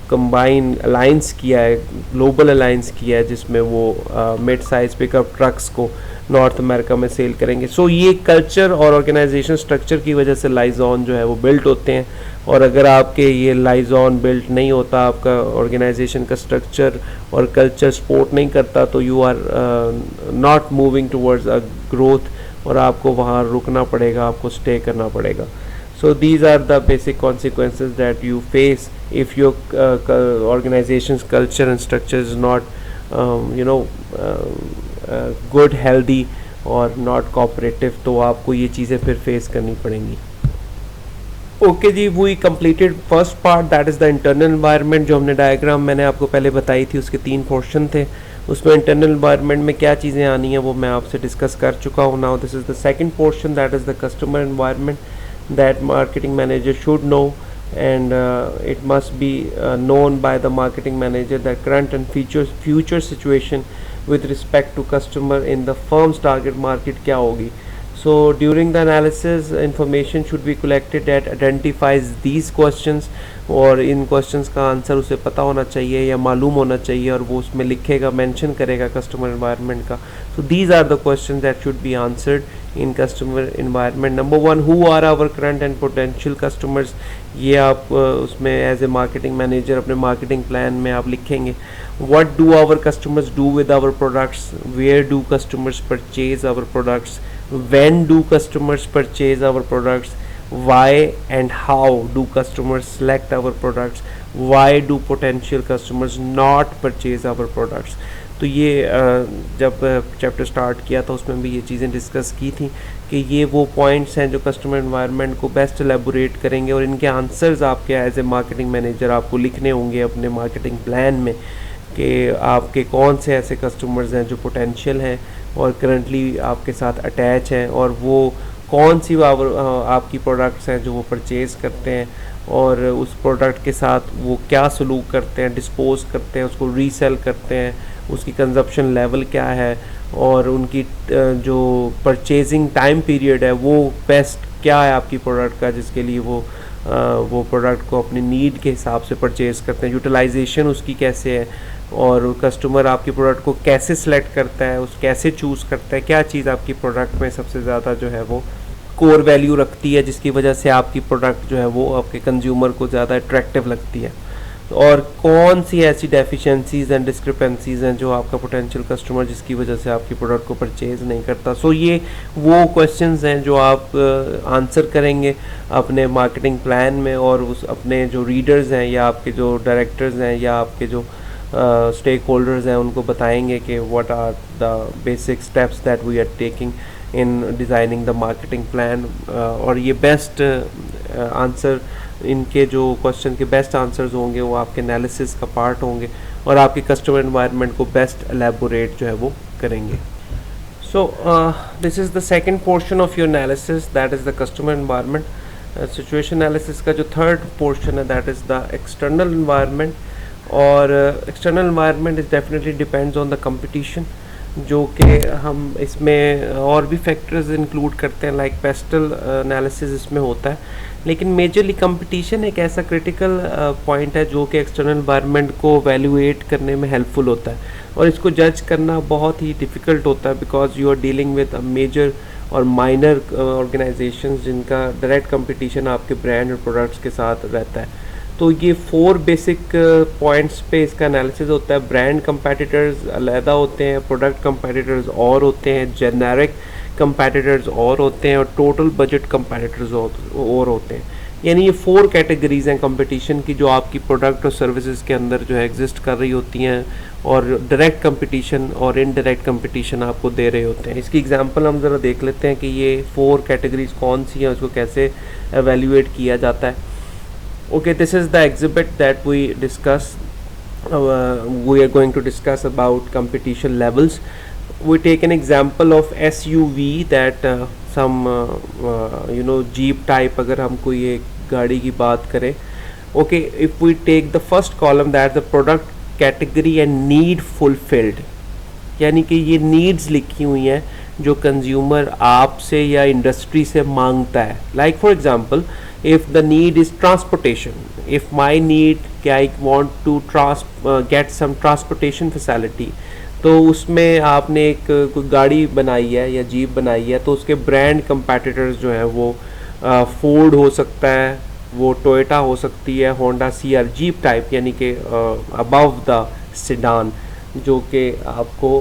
कंबाइन अलाइंस किया है, ग्लोबल अलाइंस किया है, जिसमें वो मिड साइज पिकअप ट्रक्स को नॉर्थ अमेरिका में सेल करेंगे. सो ये कल्चर और ऑर्गेनाइजेशन स्ट्रक्चर की वजह से लाइजॉन जो है वो बिल्ट होते हैं. और अगर आपके ये लाइजॉन बिल्ट नहीं होता, आपका ऑर्गेनाइजेशन का स्ट्रक्चर और कल्चर सपोर्ट नहीं करता, तो you are not moving towards a growth और आपको वहाँ रुकना पड़ेगा, आपको स्टे करना पड़ेगा. So these are the basic consequences that you face if your organization's culture and structure is not good, healthy और not cooperative. तो आपको ये चीज़ें फिर फेस करनी पड़ेंगी. ओके जी, we completed first part, that is the internal environment. जो हमने डायग्राम मैंने आपको पहले बताई थी उसके 3 पोर्शन थे. उसमें इंटरनल एनवायरनमेंट में क्या चीज़ें आनी है वो मैं आपसे डिस्कस कर चुका हूँ. Now this is the second portion, that is the customer environment that marketing manager should know, and it must be known by the marketing manager that current and future situation with respect to customer in the firm's target market क्या होगी. So during the analysis information should be collected that identifies these questions, और इन क्वेश्चंस का आंसर उसे पता होना चाहिए या मालूम होना चाहिए और वो उसमें लिखेगा, मेंशन करेगा कस्टमर एनवायरनमेंट का. So these are the questions that should be answered in customer environment. Number 1, who are our current and potential customers. ये आप उसमें एज ए मार्केटिंग मैनेजर अपने मार्केटिंग प्लान में आप लिखेंगे. What do our customers do with our products, where do customers purchase our products, when do customers purchase our products, why and how do customers select our products, why do potential customers not purchase our products. तो ये जब चैप्टर स्टार्ट किया था उसमें भी ये चीज़ें डिस्कस की थी कि ये वो पॉइंट्स हैं जो कस्टमर एनवायरनमेंट को बेस्ट एलेबोरेट करेंगे और इनके आंसर्स आपके एज ए मार्केटिंग मैनेजर आपको लिखने होंगे अपने मार्केटिंग प्लान में कि आपके कौन से ऐसे कस्टमर्स हैं जो पोटेंशियल हैं और करंटली आपके साथ अटैच हैं, और वो कौन सी आपकी प्रोडक्ट्स हैं जो वो परचेज़ करते हैं और उस प्रोडक्ट के साथ वो क्या सलूक करते हैं, डिस्पोज करते हैं, उसको रीसेल करते हैं, उसकी कंजप्शन लेवल क्या है और उनकी जो परचेजिंग टाइम पीरियड है वो बेस्ट क्या है आपकी प्रोडक्ट का, जिसके लिए वो प्रोडक्ट को अपनी नीड के हिसाब से परचेज़ करते हैं. यूटिलाइजेशन उसकी कैसे है और कस्टमर आपकी प्रोडक्ट को कैसे सिलेक्ट करता है, उस कैसे चूज़ करता है, क्या चीज़ आपकी प्रोडक्ट में सबसे ज़्यादा जो है वो कोर वैल्यू रखती है जिसकी वजह से आपकी प्रोडक्ट जो है वो आपके कंज्यूमर को ज़्यादा अट्रैक्टिव लगती है, और कौन सी ऐसी डेफिशिएंसीज एंड डिस्क्रिपेंसीज हैं जो आपका पोटेंशियल कस्टमर जिसकी वजह से आपकी प्रोडक्ट को परचेज़ नहीं करता. सो ये वो क्वेश्चंस हैं जो आप आंसर करेंगे अपने मार्केटिंग प्लान में और उस अपने जो रीडर्स हैं या आपके जो डायरेक्टर्स हैं या आपके जो स्टेक होल्डर्स हैं उनको बताएंगे कि what are the basic steps that we are taking in designing the marketing plan. और ये बेस्ट आंसर, इनके जो क्वेश्चन के बेस्ट आंसर्स होंगे वो आपके एनालिसिस का पार्ट होंगे और आपके कस्टमर एनवायरनमेंट को बेस्ट एलेबोरेट जो है वो करेंगे. So this is the second portion of your analysis, that is the customer environment. Situation analysis का जो third portion है, that is the external environment. और external environment is definitely depends on the competition, जो कि हम इसमें और भी फैक्टर्स इंक्लूड करते हैं, लाइक पेस्टल एनालिसिस इसमें होता है. लेकिन मेजरली कंपटीशन एक ऐसा क्रिटिकल पॉइंट है जो कि एक्सटर्नल एनवायरनमेंट को वैल्यूएट करने में हेल्पफुल होता है, और इसको जज करना बहुत ही डिफ़िकल्ट होता है, because you are dealing with a major और माइनर ऑर्गेनाइजेशंस जिनका डायरेक्ट कंपटीशन आपके ब्रांड और प्रोडक्ट्स के साथ रहता है. तो ये 4 बेसिक पॉइंट्स पे इसका एनालिसिस होता है. ब्रांड कंपेटिटर्स अलहदा होते हैं, प्रोडक्ट कंपेटिटर्स और होते हैं, जेनेरिक कंपेटिटर्स और होते हैं, और टोटल बजट कंपेटिटर्स और होते हैं. यानी ये 4 कैटेगरीज हैं कंपटीशन की, जो आपकी प्रोडक्ट और सर्विसेज के अंदर जो है एग्जिस्ट कर रही होती हैं, और डायरेक्ट कंपटीशन और इनडायरेक्ट कंपटीशन आपको दे रहे होते हैं. इसकी एग्जांपल हम ज़रा देख लेते हैं कि ये 4 कैटेगरीज कौन सी हैं, उसको कैसे एवेल्यूएट किया जाता है. Okay, this is the exhibit that we discuss. We are going to discuss about competition levels. We take an example of SUV, that some Jeep type. अगर हम कोई एक गाड़ी की बात करें, okay, if we take the first column, that the product category and need fulfilled, यानी कि ये needs लिखी हुई हैं जो कंज्यूमर आपसे या इंडस्ट्री से मांगता है. Like for example, if the need is transportation, if my need I want to get some transportation facility, तो उसमें आपने एक कोई गाड़ी बनाई है या जीप बनाई है, तो उसके ब्रांड कंपेटिटर्स जो हैं वो फोर्ड हो सकता है, वो टोयोटा हो सकती है, होंडा CR जीप टाइप, यानी कि अबव द सेडान, जो कि आपको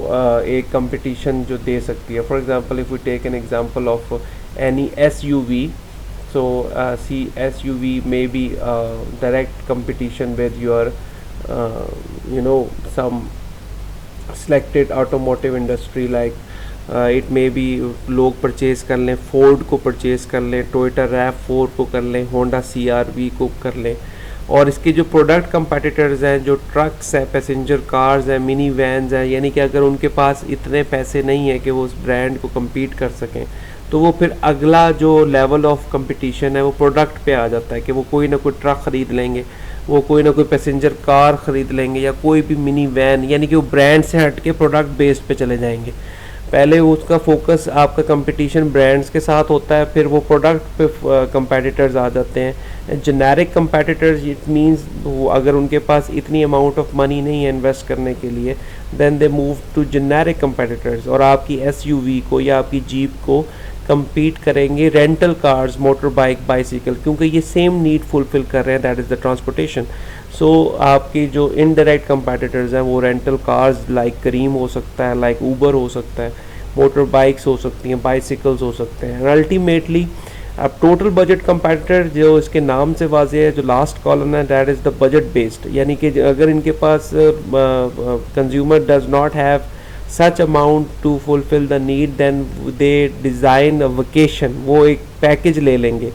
एक कंपटीशन जो दे सकती है. For example, if we take an example of any SUV, so SUV may be direct competition with your some selected automotive industry, like it may be लोग परचेज़ कर लें, फोर्ड को परचेज़ कर लें, टोयोटा RAV4 को कर लें, होंडा CR-V को कर लें. और इसके जो प्रोडक्ट कंपेटिटर्स हैं, जो ट्रक्स हैं, पैसेंजर कार्स हैं, मिनी वैन्स हैं, यानी कि अगर उनके पास इतने पैसे नहीं हैं कि वो उस ब्रांड को कम्पीट कर सकें, तो वो फिर अगला जो लेवल ऑफ कंपटीशन है वो प्रोडक्ट पे आ जाता है कि वो कोई ना कोई ट्रक ख़रीद लेंगे, वो कोई ना कोई पैसेंजर कार ख़रीद लेंगे, या कोई भी मिनी वैन, यानी कि वो ब्रांड से हट के प्रोडक्ट बेस्ड पे चले जाएंगे. पहले उसका फोकस आपका कंपटीशन ब्रांड्स के साथ होता है, फिर वो प्रोडक्ट पे कंपेटिटर्स आ जाते हैं. जेनेरिक कंपेटिटर्स, इट मींस अगर उनके पास इतनी अमाउंट ऑफ मनी नहीं है इन्वेस्ट करने के लिए, then they move to generic competitors, और आपकी SUV को या आपकी जीप को compete करेंगे rental cars, motor bike, bicycle, क्योंकि ये सेम नीड फुलफिल कर रहे हैं, दैट इज़ द ट्रांसपोर्टेशन. सो आपकी जो इनडायरेक्ट कंपेटिटर्स हैं वो रेंटल कार्स लाइक करीम हो सकता है, लाइक ऊबर हो सकता है, मोटर बाइक्स हो सकती हैं, बाइसिकल्स हो सकते हैं. अल्टीमेटली अब टोटल बजट कंपेटिटर जो इसके नाम से वाज़ेह है, जो लास्ट कॉलम है, that is the budget based, यानी कि अगर इनके पास consumer does not have such amount to fulfill the need, then they design a vacation. वो एक पैकेज ले लेंगे,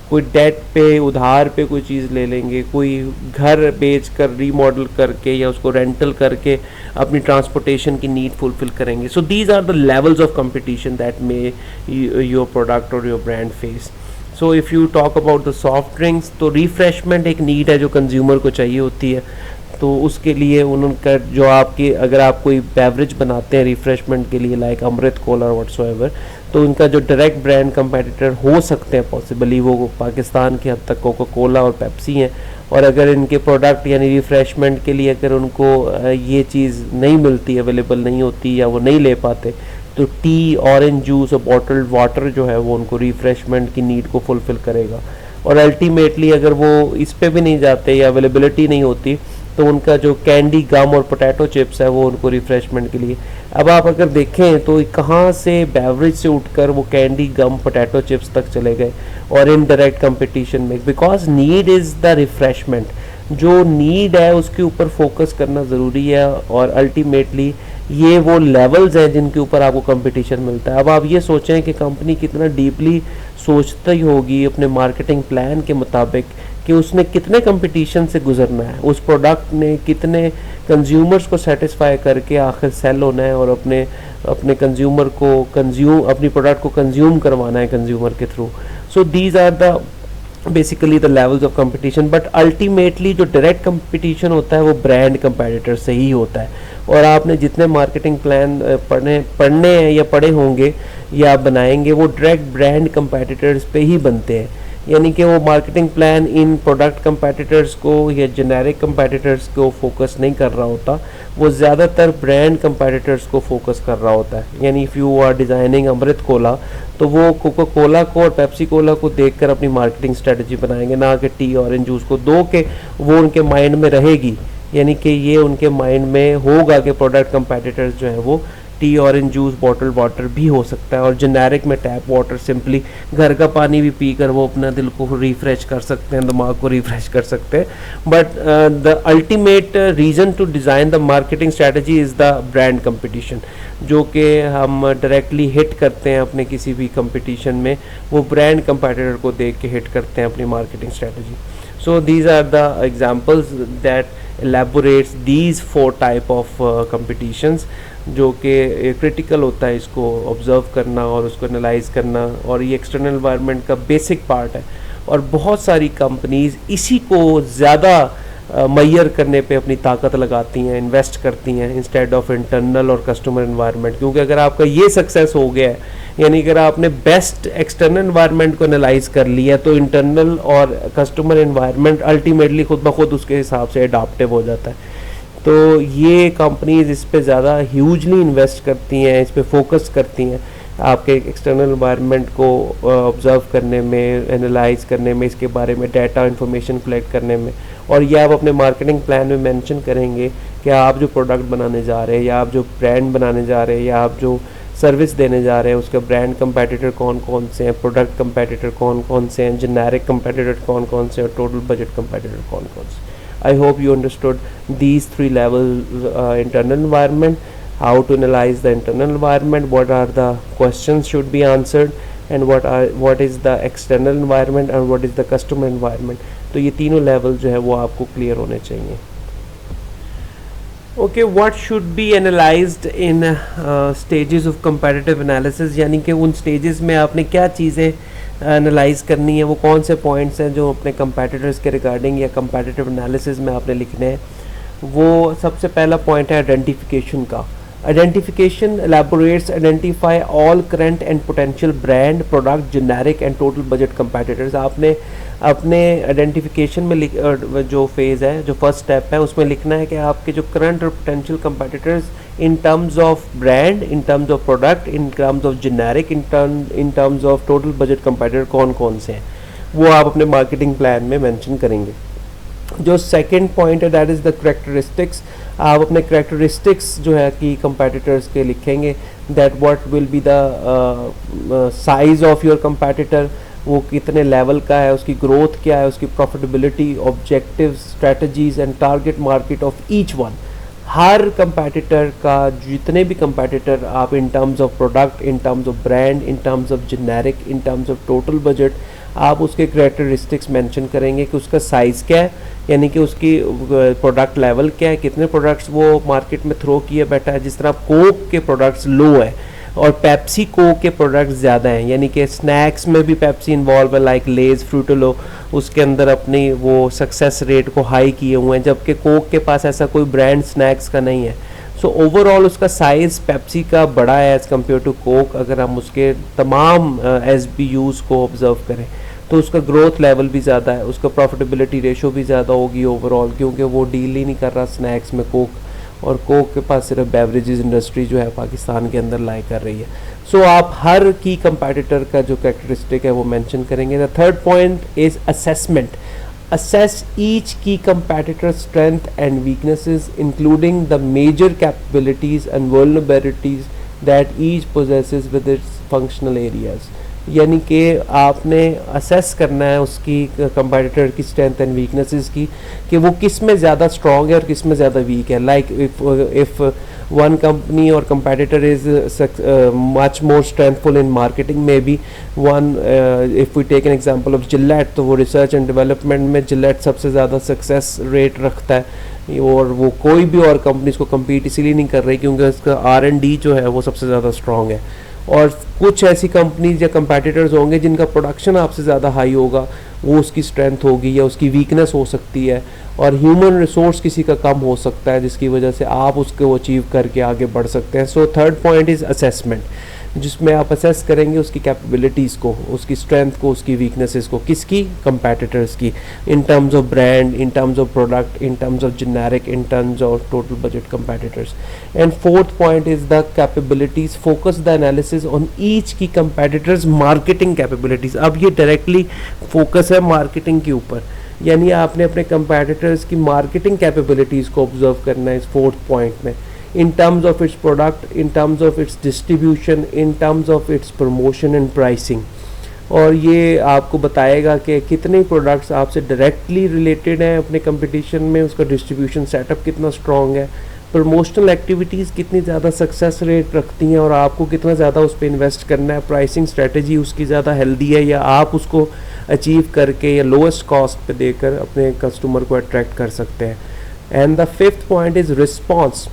कोई डेट पे, उधार पे कोई चीज़ ले लेंगे, कोई घर बेच कर रीमॉडल करके या उसको रेंटल करके अपनी ट्रांसपोर्टेशन की नीड फुलफिल करेंगे. So these are the levels of competition that may your product और your brand face. So if you talk about the soft drinks, तो रिफ़्रेशमेंट एक नीड है जो कंज्यूमर को चाहिए होती है. तो उसके लिए उनका जो आपकी, अगर आप कोई बेवरेज बनाते हैं रिफ़्रेशमेंट के लिए, लाइक अमृत कोला व्हाट्सोएवर, तो उनका जो डायरेक्ट ब्रांड कंपेटिटर हो सकते हैं पॉसिबली, वो पाकिस्तान के हद तक कोका कोला और पेप्सी हैं. और अगर इनके प्रोडक्ट यानी रिफ़्रेशमेंट के लिए अगर उनको ये चीज़ नहीं मिलती, अवेलेबल नहीं होती, या वो नहीं ले पाते, तो टी, ऑरेंज जूस और बॉटल्ड वाटर जो है वो उनको रिफ़्रेशमेंट की नीड को फुलफ़िल करेगा. और अल्टीमेटली अगर वो इस पे भी नहीं जाते या अवेलेबिलिटी नहीं होती, तो उनका जो कैंडी, गम और पोटैटो चिप्स है वो उनको रिफ़्रेशमेंट के लिए. अब आप अगर देखें तो कहाँ से बेवरेज से उठकर वो कैंडी, गम, पोटैटो चिप्स तक चले गए, और इनडायरेक्ट कंपटीशन में, because need is the refreshment. जो नीड है उसके ऊपर फोकस करना ज़रूरी है, और अल्टीमेटली ये वो लेवल्स हैं जिनके ऊपर आपको कंपटीशन मिलता है. अब आप ये सोचें कि कंपनी कितना डीपली सोचती होगी अपने मार्केटिंग प्लान के मुताबिक कि उसने कितने कंपटीशन से गुजरना है, उस प्रोडक्ट ने कितने कंज्यूमर्स को सेटिस्फाई करके आखिर सेल होना है और अपने अपने कंज्यूमर को अपनी प्रोडक्ट को कंज्यूम करवाना है कंज्यूमर के थ्रू. So these are the basically the levels of competition. But ultimately जो डायरेक्ट कंपटीशन होता है वो ब्रांड कंपेटिटर से ही होता है. और आपने जितने मार्केटिंग प्लान पढ़ने हैं या पढ़े होंगे या आप बनाएंगे वो डायरेक्ट ब्रांड कंपेटिटर्स पे ही बनते हैं. यानी कि वो marketing plan in product competitors को या जेनेरिक कंपेटिटर्स को फोकस नहीं कर रहा होता, वो ज़्यादातर ब्रांड कंपेटिटर्स को फोकस कर रहा होता है. यानी if you are designing Amrit cola तो वो कोका कोला को और पेप्सी कोला को देखकर अपनी मार्केटिंग स्ट्रेटजी बनाएंगे, ना कि टी ऑरेंज जूस को. दो के वो उनके माइंड में रहेगी, यानी कि ये उनके माइंड में होगा कि प्रोडक्ट कंपेटिटर्स जो हैं वो T orange juice bottle water भी हो सकता है, और जेनेरिक में टैप वाटर सिंपली घर का पानी भी पीकर वो अपना दिल को रिफ्रेश कर सकते हैं, दिमाग को रिफ्रेश कर सकते हैं. But the ultimate reason to design the marketing strategy is the brand competition, जो कि हम डायरेक्टली हिट करते हैं अपने किसी भी कंपटीशन में, वो ब्रांड कंपेटिटर को देख के हिट करते हैं अपनी marketing strategy. So these are the examples that elaborates these 4 type of competitions, जो कि क्रिटिकल होता है इसको ऑब्ज़र्व करना और उसको एनालाइज करना, और ये एक्सटर्नल एनवायरनमेंट का बेसिक पार्ट है. और बहुत सारी कंपनीज इसी को ज़्यादा मैयर करने पे अपनी ताकत लगाती हैं, इन्वेस्ट करती हैं इंस्टेड ऑफ इंटरनल और कस्टमर एनवायरनमेंट. क्योंकि अगर आपका ये सक्सेस हो गया है, यानी अगर आपने बेस्ट एक्सटर्नल एनवायरनमेंट को एनालाइज कर लिया, तो इंटरनल और कस्टमर एनवायरनमेंट अल्टीमेटली खुद ब खुद उसके हिसाब से अडाप्टिव हो जाता है. तो ये कंपनीज इस पे ज़्यादा ह्यूजली इन्वेस्ट करती हैं, इस पे फोकस करती हैं आपके एक्सटर्नल एनवायरनमेंट को ऑब्ज़र्व करने में, एनालाइज करने में, इसके बारे में डाटा इन्फॉर्मेशन कलेक्ट करने में. और ये आप अपने मार्केटिंग प्लान में मेंशन करेंगे कि आप जो प्रोडक्ट बनाने जा रहे हैं, या आप जो ब्रांड बनाने जा रहे हैं, या आप जो सर्विस देने जा रहे हैं, उसके ब्रांड कंपेटिटर कौन कौन से हैं, प्रोडक्ट कंपेटिटर कौन कौन से हैं, जेनेरिक कंपेटिटर कौन कौन से, और टोटल बजट कंपेटिटर कौन कौन से. I hope you understood these 3 levels internal environment, how to analyze the internal environment, what are the questions should be answered, and what is the external environment and what is the customer environment. तो ये तीनों लेवल जो है वो आपको क्लियर होने चाहिए. Okay, what should be analyzed in stages of competitive analysis, यानी कि उन stages में आपने क्या चीज़ें एनालाइज करनी है, वो कौन से पॉइंट्स हैं जो अपने कंपेटिटर्स के रिगार्डिंग या कंपेटिटिव एनालिसिस में आपने लिखने हैं. वो सबसे पहला पॉइंट है आइडेंटिफिकेशन का. Identification elaborates identify all current and potential brand, product, generic and total budget competitors. आपने अपने आइडेंटिफिकेशन में जो फेज़ है, जो फर्स्ट स्टेप है, उसमें लिखना है कि आपके जो करंट और potential competitors in terms of brand, in terms of product, in terms of generic, in terms of total budget competitor कौन कौन से हैं, वो आप अपने मार्केटिंग प्लान में मेंशन करेंगे. जो सेकंड पॉइंट है दैट इज़ द करेक्टरिस्टिक्स. आप अपने करेक्टरिस्टिक्स जो है कि कंपेटिटर्स के लिखेंगे, that what will be the size of your competitor, वो कितने लेवल का है, उसकी ग्रोथ क्या है, उसकी profitability, objectives, strategies and target market of each one. Her competitor का, जितने भी कंपेटिटर आप इन terms of product, in terms of brand, in terms of generic, in terms of total budget, आप उसके कैरेक्टरिस्टिक्स मेंशन करेंगे कि उसका साइज़ क्या है, यानी कि उसकी प्रोडक्ट लेवल क्या है, कितने प्रोडक्ट्स वो मार्केट में थ्रो किए बैठा है. जिस तरह कोक के प्रोडक्ट्स लो है और पेप्सी कोक के प्रोडक्ट्स ज़्यादा हैं, यानी कि स्नैक्स में भी पेप्सी इन्वॉल्व है, लाइक लेज, फ्रूटलो, उसके अंदर अपनी वो सक्सेस रेट को हाई किए हुए हैं, जबकि कोक के पास ऐसा कोई ब्रांड स्नैक्स का नहीं है. सो ओवरऑल उसका साइज़ पेप्सी का बड़ा है एज़ कम्पेयर टू कोक. अगर हम उसके तमाम SBUs को ऑब्ज़र्व करें तो उसका ग्रोथ लेवल भी ज़्यादा है, उसका प्रॉफिटेबिलिटी रेशो भी ज़्यादा होगी ओवरऑल, क्योंकि वो डील ही नहीं कर रहा स्नैक्स में कोक, और कोक के पास सिर्फ बेवरेजेस इंडस्ट्री जो है पाकिस्तान के अंदर लाई कर रही है. सो आप हर की कंपेटिटर का जो कैरेक्टरिस्टिक है वो मेंशन करेंगे. The third point is assessment. assess each key competitor's strength and weaknesses, including the major capabilities and vulnerabilities that each possesses with its functional areas. यानी कि आपने असेस करना है उसकी कंपेटिटर की स्ट्रेंथ एंड वीकनेसेस की, कि वो किस में ज़्यादा स्ट्रॉन्ग है और किस में ज़्यादा वीक है. Like if one company or competitor is much more strengthful in marketing, maybe one if we take an example of Gillette, तो वो research and development में Gillette सबसे ज़्यादा success rate रखता है, और वो कोई भी और कंपनी इसको compete इसीलिए नहीं कर रही क्योंकि उसका R&D जो है वो सबसे ज़्यादा strong है। और कुछ ऐसी कंपनीज या कंपेटिटर्स होंगे जिनका प्रोडक्शन आपसे ज़्यादा हाई होगा, वो उसकी स्ट्रेंथ होगी या उसकी वीकनेस हो सकती है, और ह्यूमन रिसोर्स किसी का कम हो सकता है जिसकी वजह से आप उसको अचीव करके आगे बढ़ सकते हैं। So third point is assessment, जिसमें आप असेस करेंगे उसकी कैपेबिलिटीज़ को, उसकी स्ट्रेंथ को, उसकी वीकनेसेस को, किसकी, कंपेटिटर्स की, इन terms of brand, in terms of product, in terms of generic, in terms of total budget competitors. And fourth point is the capabilities, focus the analysis on each की कंपेटिटर्स मार्केटिंग कैपेबिलिटीज़। अब ये डायरेक्टली फोकस है मार्केटिंग के ऊपर, यानी आपने अपने कंपेटिटर्स की मार्केटिंग कैपेबिलिटीज़ को ऑब्जर्व करना है इस फोर्थ पॉइंट में, in terms of its product, in terms of its distribution, in terms of its promotion and pricing। और ये आपको बताएगा कि कितने प्रोडक्ट्स आपसे डायरेक्टली रिलेटेड हैं अपने कंपटीशन में, उसका डिस्ट्रीब्यूशन सेटअप कितना स्ट्रॉन्ग है, प्रमोशनल एक्टिविटीज़ कितनी ज़्यादा सक्सेस रेट रखती हैं और आपको कितना ज़्यादा उस पर इन्वेस्ट करना है, प्राइसिंग स्ट्रेटजी उसकी ज़्यादा हेल्दी है या आप उसको अचीव करके या लोएस्ट कॉस्ट पे देकर अपने कस्टमर को अट्रैक्ट कर सकते हैं। And the fifth point is response,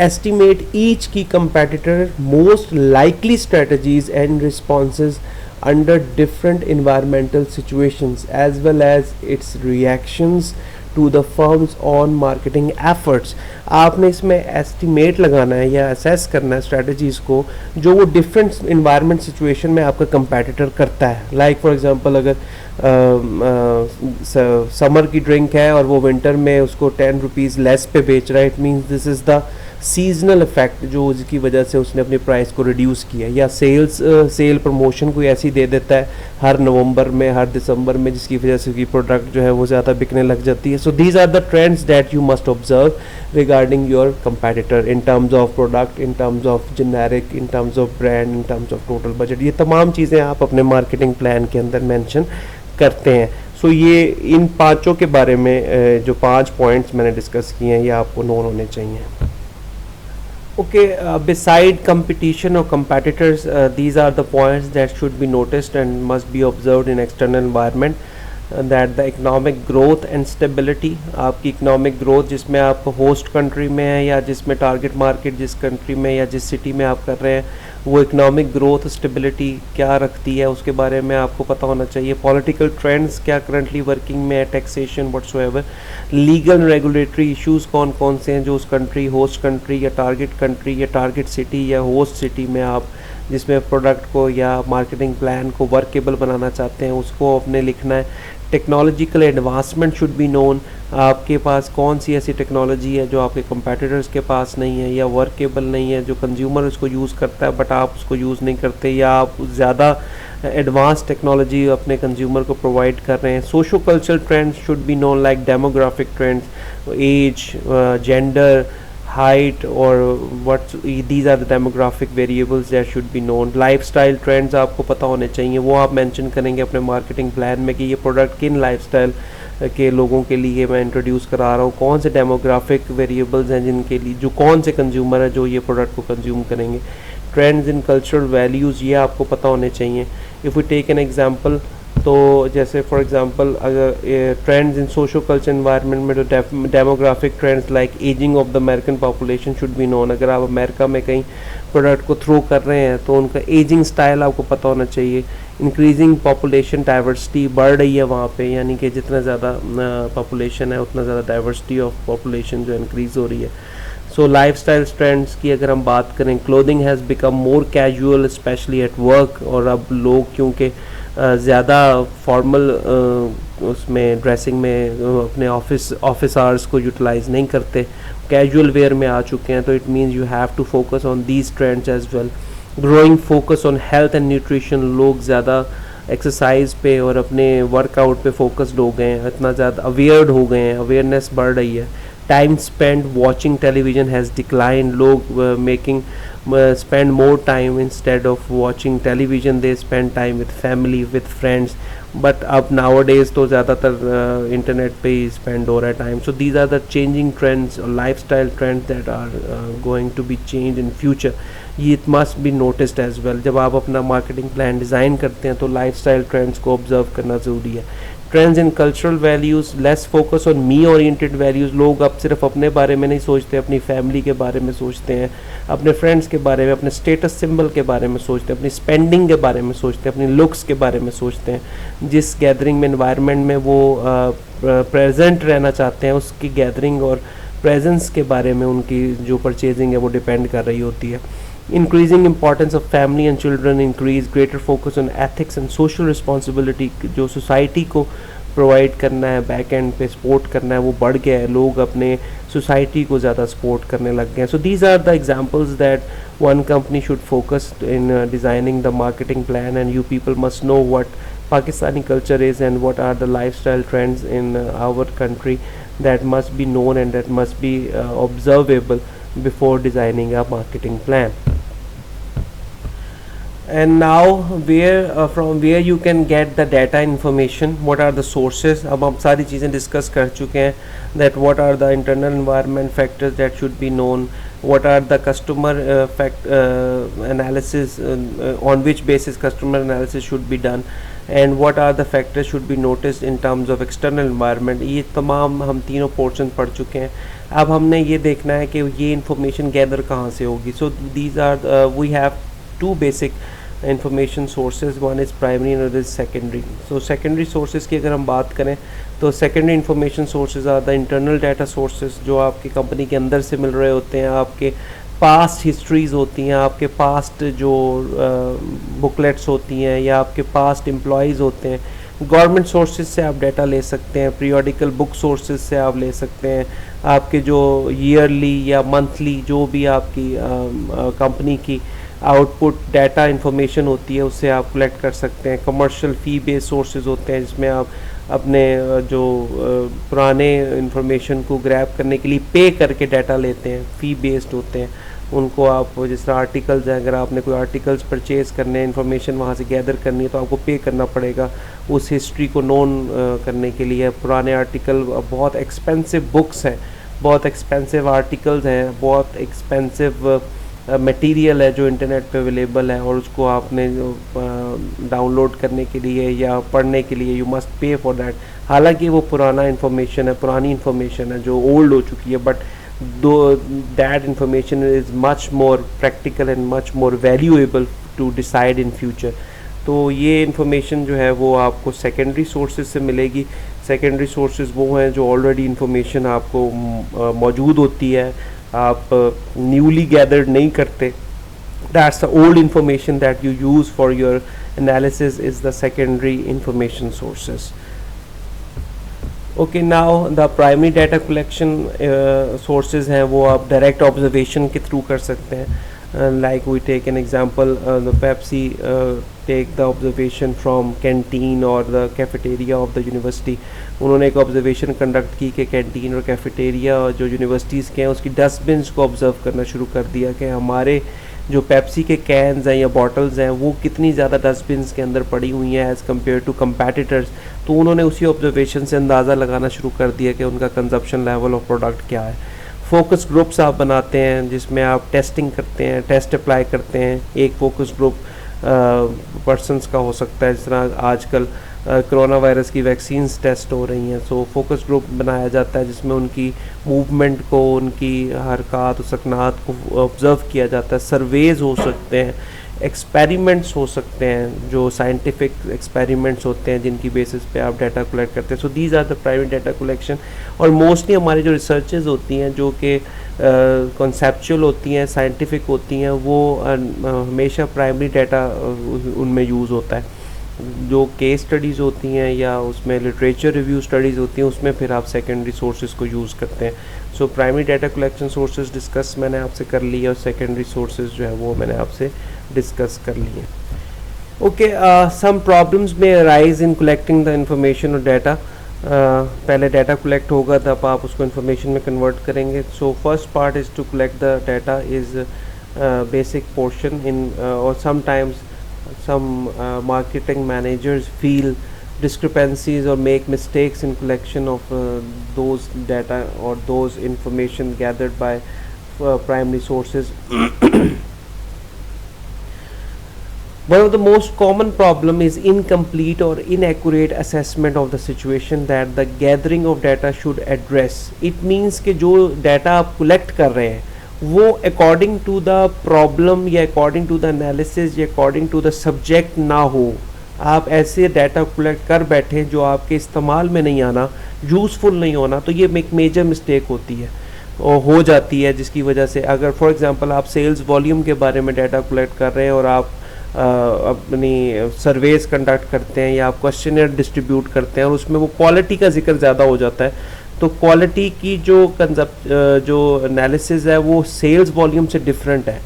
estimate each key competitor most likely strategies and responses under different environmental situations as well as its reactions to the firm's own marketing efforts। आपने इसमें एस्टिमेट लगाना है या असेस करना है स्ट्रेटजीज़ को जो वो डिफरेंट इन्वायरमेंट सिचुएशन में आपका कंपेटिटर करता है। लाइक फॉर एग्जांपल अगर समर की ड्रिंक है और वो विंटर में उसको 10 रुपीज़ लेस पे बेच रहा है, it means this is the seasonal effect जो उसकी वजह से उसने अपनी प्राइस को रिड्यूस किया, या सेल प्रमोशन कोई ऐसी दे देता है हर नवंबर में, हर दिसंबर में, जिसकी वजह से उसकी प्रोडक्ट जो है वो ज़्यादा बिकने लग जाती है। So these are the trends that you must observe regarding your competitor in terms of product, in terms of generic, in terms of brand, in terms of total budget. ये तमाम चीज़ें आप अपने मार्केटिंग प्लान के अंदर मेंशन करते हैं। सो ये इन पाँचों के बारे में जो 5 पॉइंट्स मैंने डिस्कस किए हैं ये आपको नोट होने चाहिए। Okay, beside competition or competitors, these are the points that should be noticed and must be observed in external environment, that the economic growth and stability, आपकी economic growth जिसमें आप host country में है या जिसमें target market जिस country में या जिस city में आप कर रहे हैं वो इकोनॉमिक ग्रोथ स्टेबिलिटी क्या रखती है उसके बारे में आपको पता होना चाहिए। पॉलिटिकल ट्रेंड्स क्या करंटली वर्किंग में है, taxation whatsoever, legal regulatory issues कौन कौन से हैं जो उस कंट्री, होस्ट कंट्री या टारगेट सिटी या होस्ट सिटी में आप जिसमें प्रोडक्ट को या मार्केटिंग प्लान को वर्केबल बनाना चाहते हैं उसको अपने लिखना है। Technological advancement should be known, आपके पास कौन सी ऐसी टेक्नोलॉजी है जो आपके कंपेटिटर्स के पास नहीं है या वर्केबल नहीं है, जो कंज्यूमर उसको यूज़ करता है बट आप उसको यूज़ नहीं करते, या आप ज़्यादा एडवांस टेक्नोलॉजी अपने कंज्यूमर को प्रोवाइड कर रहे हैं। Socio cultural trends should be known like demographic trends, age, gender, height, or what these are the demographic variables that should be known। lifestyle trends आपको पता होने चाहिए, वो आप मेंशन करेंगे अपने मार्केटिंग प्लान में कि ये प्रोडक्ट किन लाइफस्टाइल के लोगों के लिए मैं इंट्रोड्यूस करा रहा हूँ, कौन से डेमोग्राफिक वेरिएबल्स हैं जिनके लिए, जो कौन से कंज्यूमर है जो ये प्रोडक्ट को कंज्यूम करेंगे। ट्रेंड्स इन कल्चरल वैल्यूज़ ये आपको पता होने चाहिए। If we take an example, तो जैसे फॉर एग्जांपल अगर trends in socio culture environment में तो demographic trends like ageing of the American population should be known. अगर आप अमेरिका में कहीं प्रोडक्ट को थ्रो कर रहे हैं तो उनका एजिंग स्टाइल आपको पता होना चाहिए। इंक्रीजिंग पॉपुलेशन डाइवर्सिटी बढ़ रही है वहाँ पे, यानी कि जितना ज़्यादा पॉपुलेशन है उतना ज़्यादा डाइवर्सिटी ऑफ पॉपुलेशन जो इंक्रीज़ हो रही है। सो लाइफस्टाइल ट्रेंड्स की अगर हम बात करें, clothing has become more casual specially at work, और अब लोग क्योंकि ज़्यादा फॉर्मल उसमें ड्रेसिंग में अपने ऑफिस आवर्स को यूटिलाइज नहीं करते, कैजुअल वेयर में आ चुके हैं, तो it means you have to focus on these trends as well. Growing focus on health and nutrition, लोग ज़्यादा एक्सरसाइज पे और अपने वर्कआउट पे फोकस्ड हो गए हैं, इतना ज़्यादा अवेयर्ड हो गए हैं, अवेयरनेस बढ़ रही है। Time spend watching television has decline, लोग making spend more time instead of watching television, they spend time with family, with friends. But अब नाउ डेज तो ज़्यादातर इंटरनेट पे ही स्पेंड हो रहा है time. So these are the changing trends और life style trends that are going to be change in future. ये it must be noticed as well. जब आप अपना मार्केटिंग प्लान डिज़ाइन करते हैं तो लाइफ स्टाइल ट्रेंड्स को ऑब्जर्व करना ज़रूरी है. Trends in cultural values, less focus on me oriented values. लोग अब सिर्फ अपने बारे में नहीं सोचते, अपनी फैमिली के बारे में सोचते हैं, अपने फ्रेंड्स के बारे में, अपने स्टेटस सिंबल के बारे में सोचते हैं, अपनी स्पेंडिंग के बारे में सोचते हैं, अपनी लुक्स के बारे में सोचते हैं. जिस गैदरिंग में, इन्वायरमेंट में वो प्रेजेंट रहना चाहते हैं, उसकी गैदरिंग और प्रेजेंस के बारे में उनकी जो परचेजिंग है वो डिपेंड कर रही होती है. Increasing importance of family and children, increase greater focus on ethics and social responsibility. जो सोसाइटी को प्रोवाइड करना है, बैक एंड पे सपोर्ट करना है, वो बढ़ गया है. लोग अपने सोसाइटी को ज़्यादा सपोर्ट करने लग गए हैं. So these are the examples that one company should focus in designing the marketing plan, and you people must know what Pakistani culture is and what are the lifestyle trends in our country that must be known and that must be observable before designing a marketing plan. And now from where you can get the data information, what are the sources. अब हम सारी चीज़ें डिस्कस कर चुके हैं that what are the internal environment factors that should be known, what are the customer analysis, on which basis customer analysis should be done, and what are the factors should be noticed in terms of external environment. ये तमाम हम तीनों पोर्शन पढ़ चुके हैं. अब हमने ये देखना है कि ये इंफॉर्मेशन गैदर कहाँ से होगी. So these are we have two basic information sources. One is primary and another is secondary. So secondary sources की अगर हम बात करें तो secondary information sources are the internal data sources, जो आपकी कंपनी के अंदर से मिल रहे होते हैं. आपके पास्ट हिस्ट्रीज़ होती हैं, आपके पास्ट जो बुकलेट्स होती हैं, या आपके पास्ट एम्प्लॉयज़ होते हैं. गवर्नमेंट सोर्सेज से आप डाटा ले सकते हैं, पीरियोडिकल बुक सोर्सेज से आप ले सकते हैं. आपके जो ईयरली या मंथली जो भी आपकी कंपनी की आउटपुट डाटा इंफॉर्मेशन होती है उससे आप कलेक्ट कर सकते हैं. कमर्शियल फ़ी बेस्ड सोर्सेज होते हैं जिसमें आप अपने जो पुराने इंफॉर्मेशन को ग्रैब करने के लिए पे करके डाटा लेते हैं, फ़ी बेस्ड होते हैं. उनको आप जिस तरह आर्टिकल्स हैं, अगर आपने कोई आर्टिकल्स परचेज़ करने हैं, इन्फॉर्मेशन वहाँ से गैदर करनी है तो आपको पे करना पड़ेगा उस हिस्ट्री को नोन करने के लिए. पुराने आर्टिकल, बहुत एक्सपेंसिव बुक्स हैं, बहुत एक्सपेंसिव आर्टिकल्स हैं, बहुत एक्सपेंसिव मटेरियल है जो इंटरनेट पे अवेलेबल है, और उसको आपने डाउनलोड करने के लिए या पढ़ने के लिए you must pay for that. हालांकि वो पुराना इन्फॉर्मेशन है, पुरानी इन्फॉर्मेशन है जो ओल्ड हो चुकी है, but though that information is much more practical and much more valuable to decide in future. तो ये इन्फॉर्मेशन जो है वो आपको सेकेंडरी सोर्सेज से मिलेगी. सेकेंडरी सोर्सेज वो हैं जो ऑलरेडी इन्फॉर्मेशन आपको मौजूद होती है, आप न्यूली गैदर्ड नहीं करते. That's the old information that you use for your analysis is the secondary information sources. Okay, now the primary data collection sources हैं वो आप डायरेक्ट ऑब्जर्वेशन के थ्रू कर सकते हैं. like we take an example, the Pepsi take the observation from canteen or the cafeteria of the university. उन्होंने एक ऑब्जर्वेशन कंडक्ट की कि कैंटीन और कैफेटेरिया जो यूनिवर्सिटीज़ के हैं उसकी डस्टबिन्स को ऑब्ज़र्व करना शुरू कर दिया कि हमारे जो पेप्सी के कैंस हैं या बॉटल्स हैं वो कितनी ज़्यादा डस्टबिन्स के अंदर पड़ी हुई हैं एज़ कम्पेयर टू कम्पेटिटर्स. तो उन्होंने उसी ऑब्जर्वेशन से अंदाज़ा लगाना शुरू कर दिया कि उनका कंजप्शन लेवल ऑफ प्रोडक्ट क्या है. फोकस ग्रुप्स आप बनाते हैं जिसमें आप टेस्टिंग करते हैं, टेस्ट अप्लाई करते हैं. एक फोकस ग्रुप पर्सनस का हो सकता है, जिस तरह आजकल कोरोना वायरस की वैक्सीन्स टेस्ट हो रही हैं. सो फोकस ग्रुप बनाया जाता है जिसमें उनकी मूवमेंट को, उनकी हरकत सकनात को ऑब्ज़र्व किया जाता है. सर्वेज़ हो सकते हैं, एक्सपेरिमेंट्स हो सकते हैं, जो साइंटिफिक एक्सपेरिमेंट्स होते हैं जिनकी बेसिस पे आप डाटा कलेक्ट करते हैं. So these are the primary data collection. और मोस्टली हमारी जो रिसर्चेज होती हैं जो कि कॉन्सेप्चुअल होती हैं, साइंटिफिक होती हैं, वो हमेशा प्राइमरी डाटा उनमें यूज़ होता है. जो केस स्टडीज़ होती हैं या उसमें लिटरेचर रिव्यू स्टडीज़ होती हैं उसमें फिर आप सेकेंडरी सोर्सेज को यूज़ करते हैं. So primary data collection sources discuss मैंने आपसे कर ली और सेकेंडरी सोर्सेज जो है वो मैंने आपसे डिस्कस कर लिए. Okay, some problems may arise in collecting the information और डाटा. पहले डाटा कलेक्ट होगा तब आप उसको इन्फॉर्मेशन में कन्वर्ट करेंगे. So first part is to collect the data is basic portion in or sometimes some marketing managers feel discrepancies or make mistakes in collection of those data or those information gathered by primary sources. One of the most common problem is incomplete or inaccurate assessment of the situation that the gathering of data should address. It means कि जो data आप collect कर रहे हैं वो according to the problem या according to the analysis या according to the subject ना हो. आप ऐसे डाटा कलेक्ट कर बैठे जो आपके इस्तेमाल में नहीं आना, यूज़फुल नहीं होना, तो ये एक मेजर मिस्टेक होती है और हो जाती है, जिसकी वजह से अगर फॉर एग्जांपल आप सेल्स वॉल्यूम के बारे में डाटा कलेक्ट कर रहे हैं और आप अपनी सर्वेस कंडक्ट करते हैं या आप क्वेश्चनर डिस्ट्रीब्यूट करते हैं और उसमें वो क्वालिटी का जिक्र ज़्यादा हो जाता है, तो क्वालिटी की जो एनालिसिस है वो सेल्स वॉल्यूम से डिफरेंट है.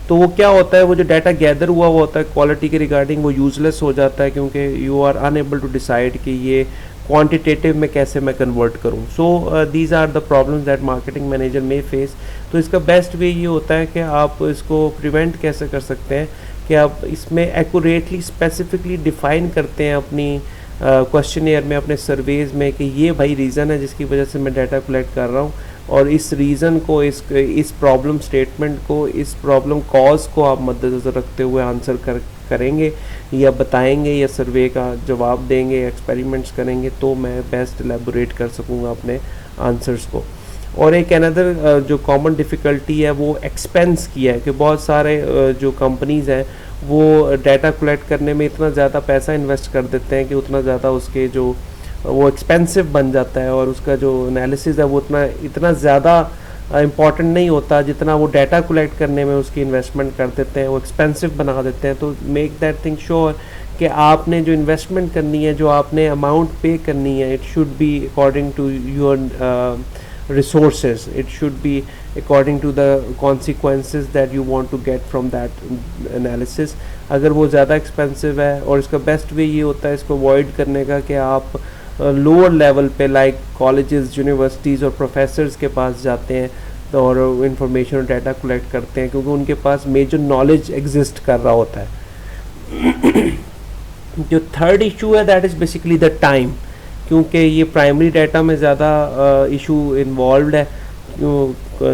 तो वो क्या होता है, वो जो डाटा गैदर हुआ होता है क्वालिटी के रिगार्डिंग वो यूजलेस हो जाता है क्योंकि you are unable to decide कि ये क्वांटिटेटिव में कैसे मैं कन्वर्ट करूँ. So these are the problems that marketing manager may face. तो इसका बेस्ट वे ये होता है कि आप इसको प्रिवेंट कैसे कर सकते हैं कि आप इसमें एक्यूरेटली स्पेसिफिकली डिफ़ाइन करते हैं अपनी क्वेश्चनियर में, अपने सर्वेज में कि ये भाई रीज़न है जिसकी वजह से मैं डाटा कलेक्ट कर रहा हूँ और इस रीज़न को, इस प्रॉब्लम स्टेटमेंट को, इस प्रॉब्लम कॉज को आप मद्देनज़र रखते हुए आंसर करेंगे या बताएंगे या सर्वे का जवाब देंगे, एक्सपेरिमेंट्स करेंगे, तो मैं बेस्ट एलेबोरेट कर सकूँगा अपने आंसर्स को. और एक अनदर जो कॉमन डिफ़िकल्टी है वो एक्सपेंस की है कि बहुत सारे जो कंपनीज़ हैं वो डाटा कलेक्ट करने में इतना ज़्यादा पैसा इन्वेस्ट कर देते हैं कि उतना ज़्यादा उसके जो वो एक्सपेंसिव बन जाता है और उसका जो एनालिसिस है वो इतना ज़्यादा इम्पॉर्टेंट नहीं होता जितना वो डाटा कलेक्ट करने में उसकी इन्वेस्टमेंट कर देते हैं, वो एक्सपेंसिव बना देते हैं. तो मेक दैट थिंग श्योर कि आपने जो इन्वेस्टमेंट करनी है, जो आपने अमाउंट पे करनी है, it should be according to your resources. It should be according to the consequences that you want to get from that analysis. अगर वो ज़्यादा एक्सपेंसिव है, और इसका बेस्ट वे ये होता है इसको अवॉइड करने का कि आप लोअर लेवल पे लाइक कॉलेजेस, यूनिवर्सिटीज़ और प्रोफेसर्स के पास जाते हैं तो और इंफॉर्मेशन और डाटा कलेक्ट करते हैं क्योंकि उनके पास मेजर नॉलेज एग्जिस्ट कर रहा होता है. जो थर्ड इशू है that is basically the time, क्योंकि ये प्राइमरी डाटा में ज़्यादा इशू इन्वॉल्व है.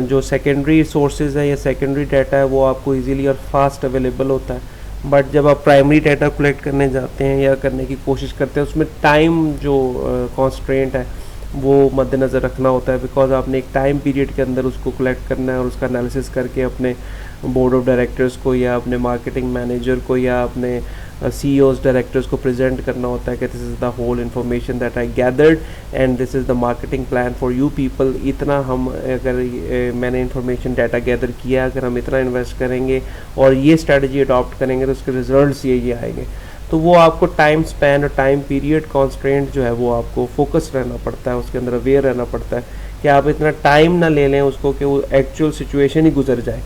जो सेकेंडरी सोर्सेज है या सेकेंडरी डाटा है वो आपको इजीली और फास्ट अवेलेबल होता है, बट जब आप प्राइमरी डाटा कलेक्ट करने जाते हैं या करने की कोशिश करते हैं उसमें टाइम जो कॉन्स्ट्रेंट है वो मद्देनज़र रखना होता है, बिकॉज आपने एक टाइम पीरियड के अंदर उसको कलेक्ट करना है और उसका एनालिसिस करके अपने बोर्ड ऑफ डायरेक्टर्स को या अपने मार्केटिंग मैनेजर को या अपने CEOs डायरेक्टर्स को प्रेजेंट करना होता है कि this is the whole information that I gathered and this is the marketing plan for you people. इतना हम अगर मैंने इन्फॉर्मेशन डाटा गैदर किया, अगर हम इतना इन्वेस्ट करेंगे और ये स्ट्रेटजी अडॉप्ट करेंगे तो उसके रिजल्ट्स ये आएंगे. तो वो आपको टाइम स्पैन और टाइम पीरियड कॉन्स्ट्रेंट जो है वो आपको फोकस रहना पड़ता है, उसके अंदर अवेयर रहना पड़ता है कि आप इतना टाइम ना ले लें उसको कि वो एक्चुअल सिचुएशन ही गुजर जाए.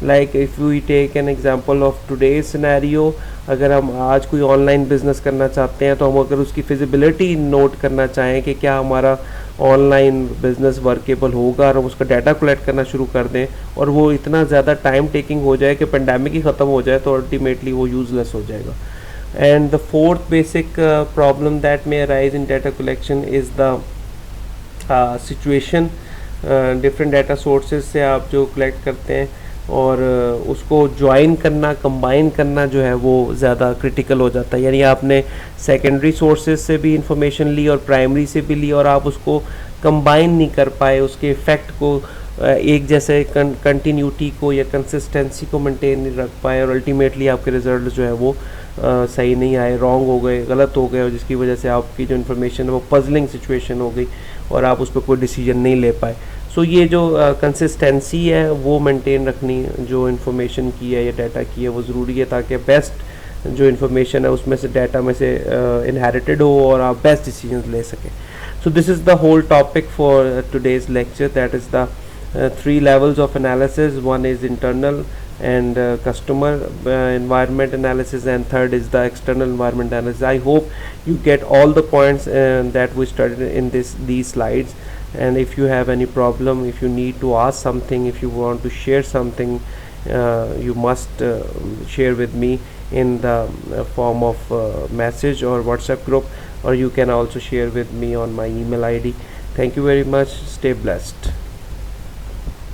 Like if we take an example of today's scenario, अगर हम आज कोई ऑनलाइन बिजनेस करना चाहते हैं तो हम अगर उसकी फिजिबिलिटी नोट करना चाहें कि क्या हमारा ऑनलाइन बिजनेस वर्केबल होगा और हम उसका डाटा कलेक्ट करना शुरू कर दें और वो इतना ज़्यादा टाइम टेकिंग हो जाए कि पेंडेमिक ही ख़त्म हो जाए तो अल्टीमेटली वो यूजलेस हो जाएगा. And the fourth basic problem that may arise in data collection is the situation. Different data sources से आप जो कलेक्ट करते हैं और उसको ज्वाइन करना, कंबाइन करना जो है वो ज़्यादा क्रिटिकल हो जाता है. यानी आपने सेकेंडरी सोर्सेज से भी इंफॉर्मेशन ली और प्राइमरी से भी ली और आप उसको कंबाइन नहीं कर पाए, उसके इफ़ेक्ट को एक जैसे कंटिन्यूटी को या कंसिस्टेंसी को मेंटेन नहीं रख पाए और अल्टीमेटली आपके रिजल्ट जो है वो सही नहीं आए, रॉन्ग हो गए, गलत हो गए और जिसकी वजह से आपकी जो इन्फॉर्मेशन है वो पजलिंग सिचुएशन हो गई और आप उस पर कोई डिसीजन नहीं ले पाए. सो ये जो कंसिस्टेंसी है वो मेंटेन रखनी जो इन्फॉर्मेशन की है या डाटा की है वो ज़रूरी है ताकि बेस्ट जो इन्फॉर्मेशन है उसमें से डाटा में से इनहेरिटेड हो और आप बेस्ट डिसीजंस ले सकें. So this is the whole topic for today's lecture, that is the 3 levels of analysis. One is internal and customer environment analysis, and third is the external environment analysis. I hope you get all the points that we studied in these slides, and if you have any problem, if you need to ask something, if you want to share something, you must share with me in the form of message or WhatsApp group, or you can also share with me on my email ID. Thank you very much. Stay blessed.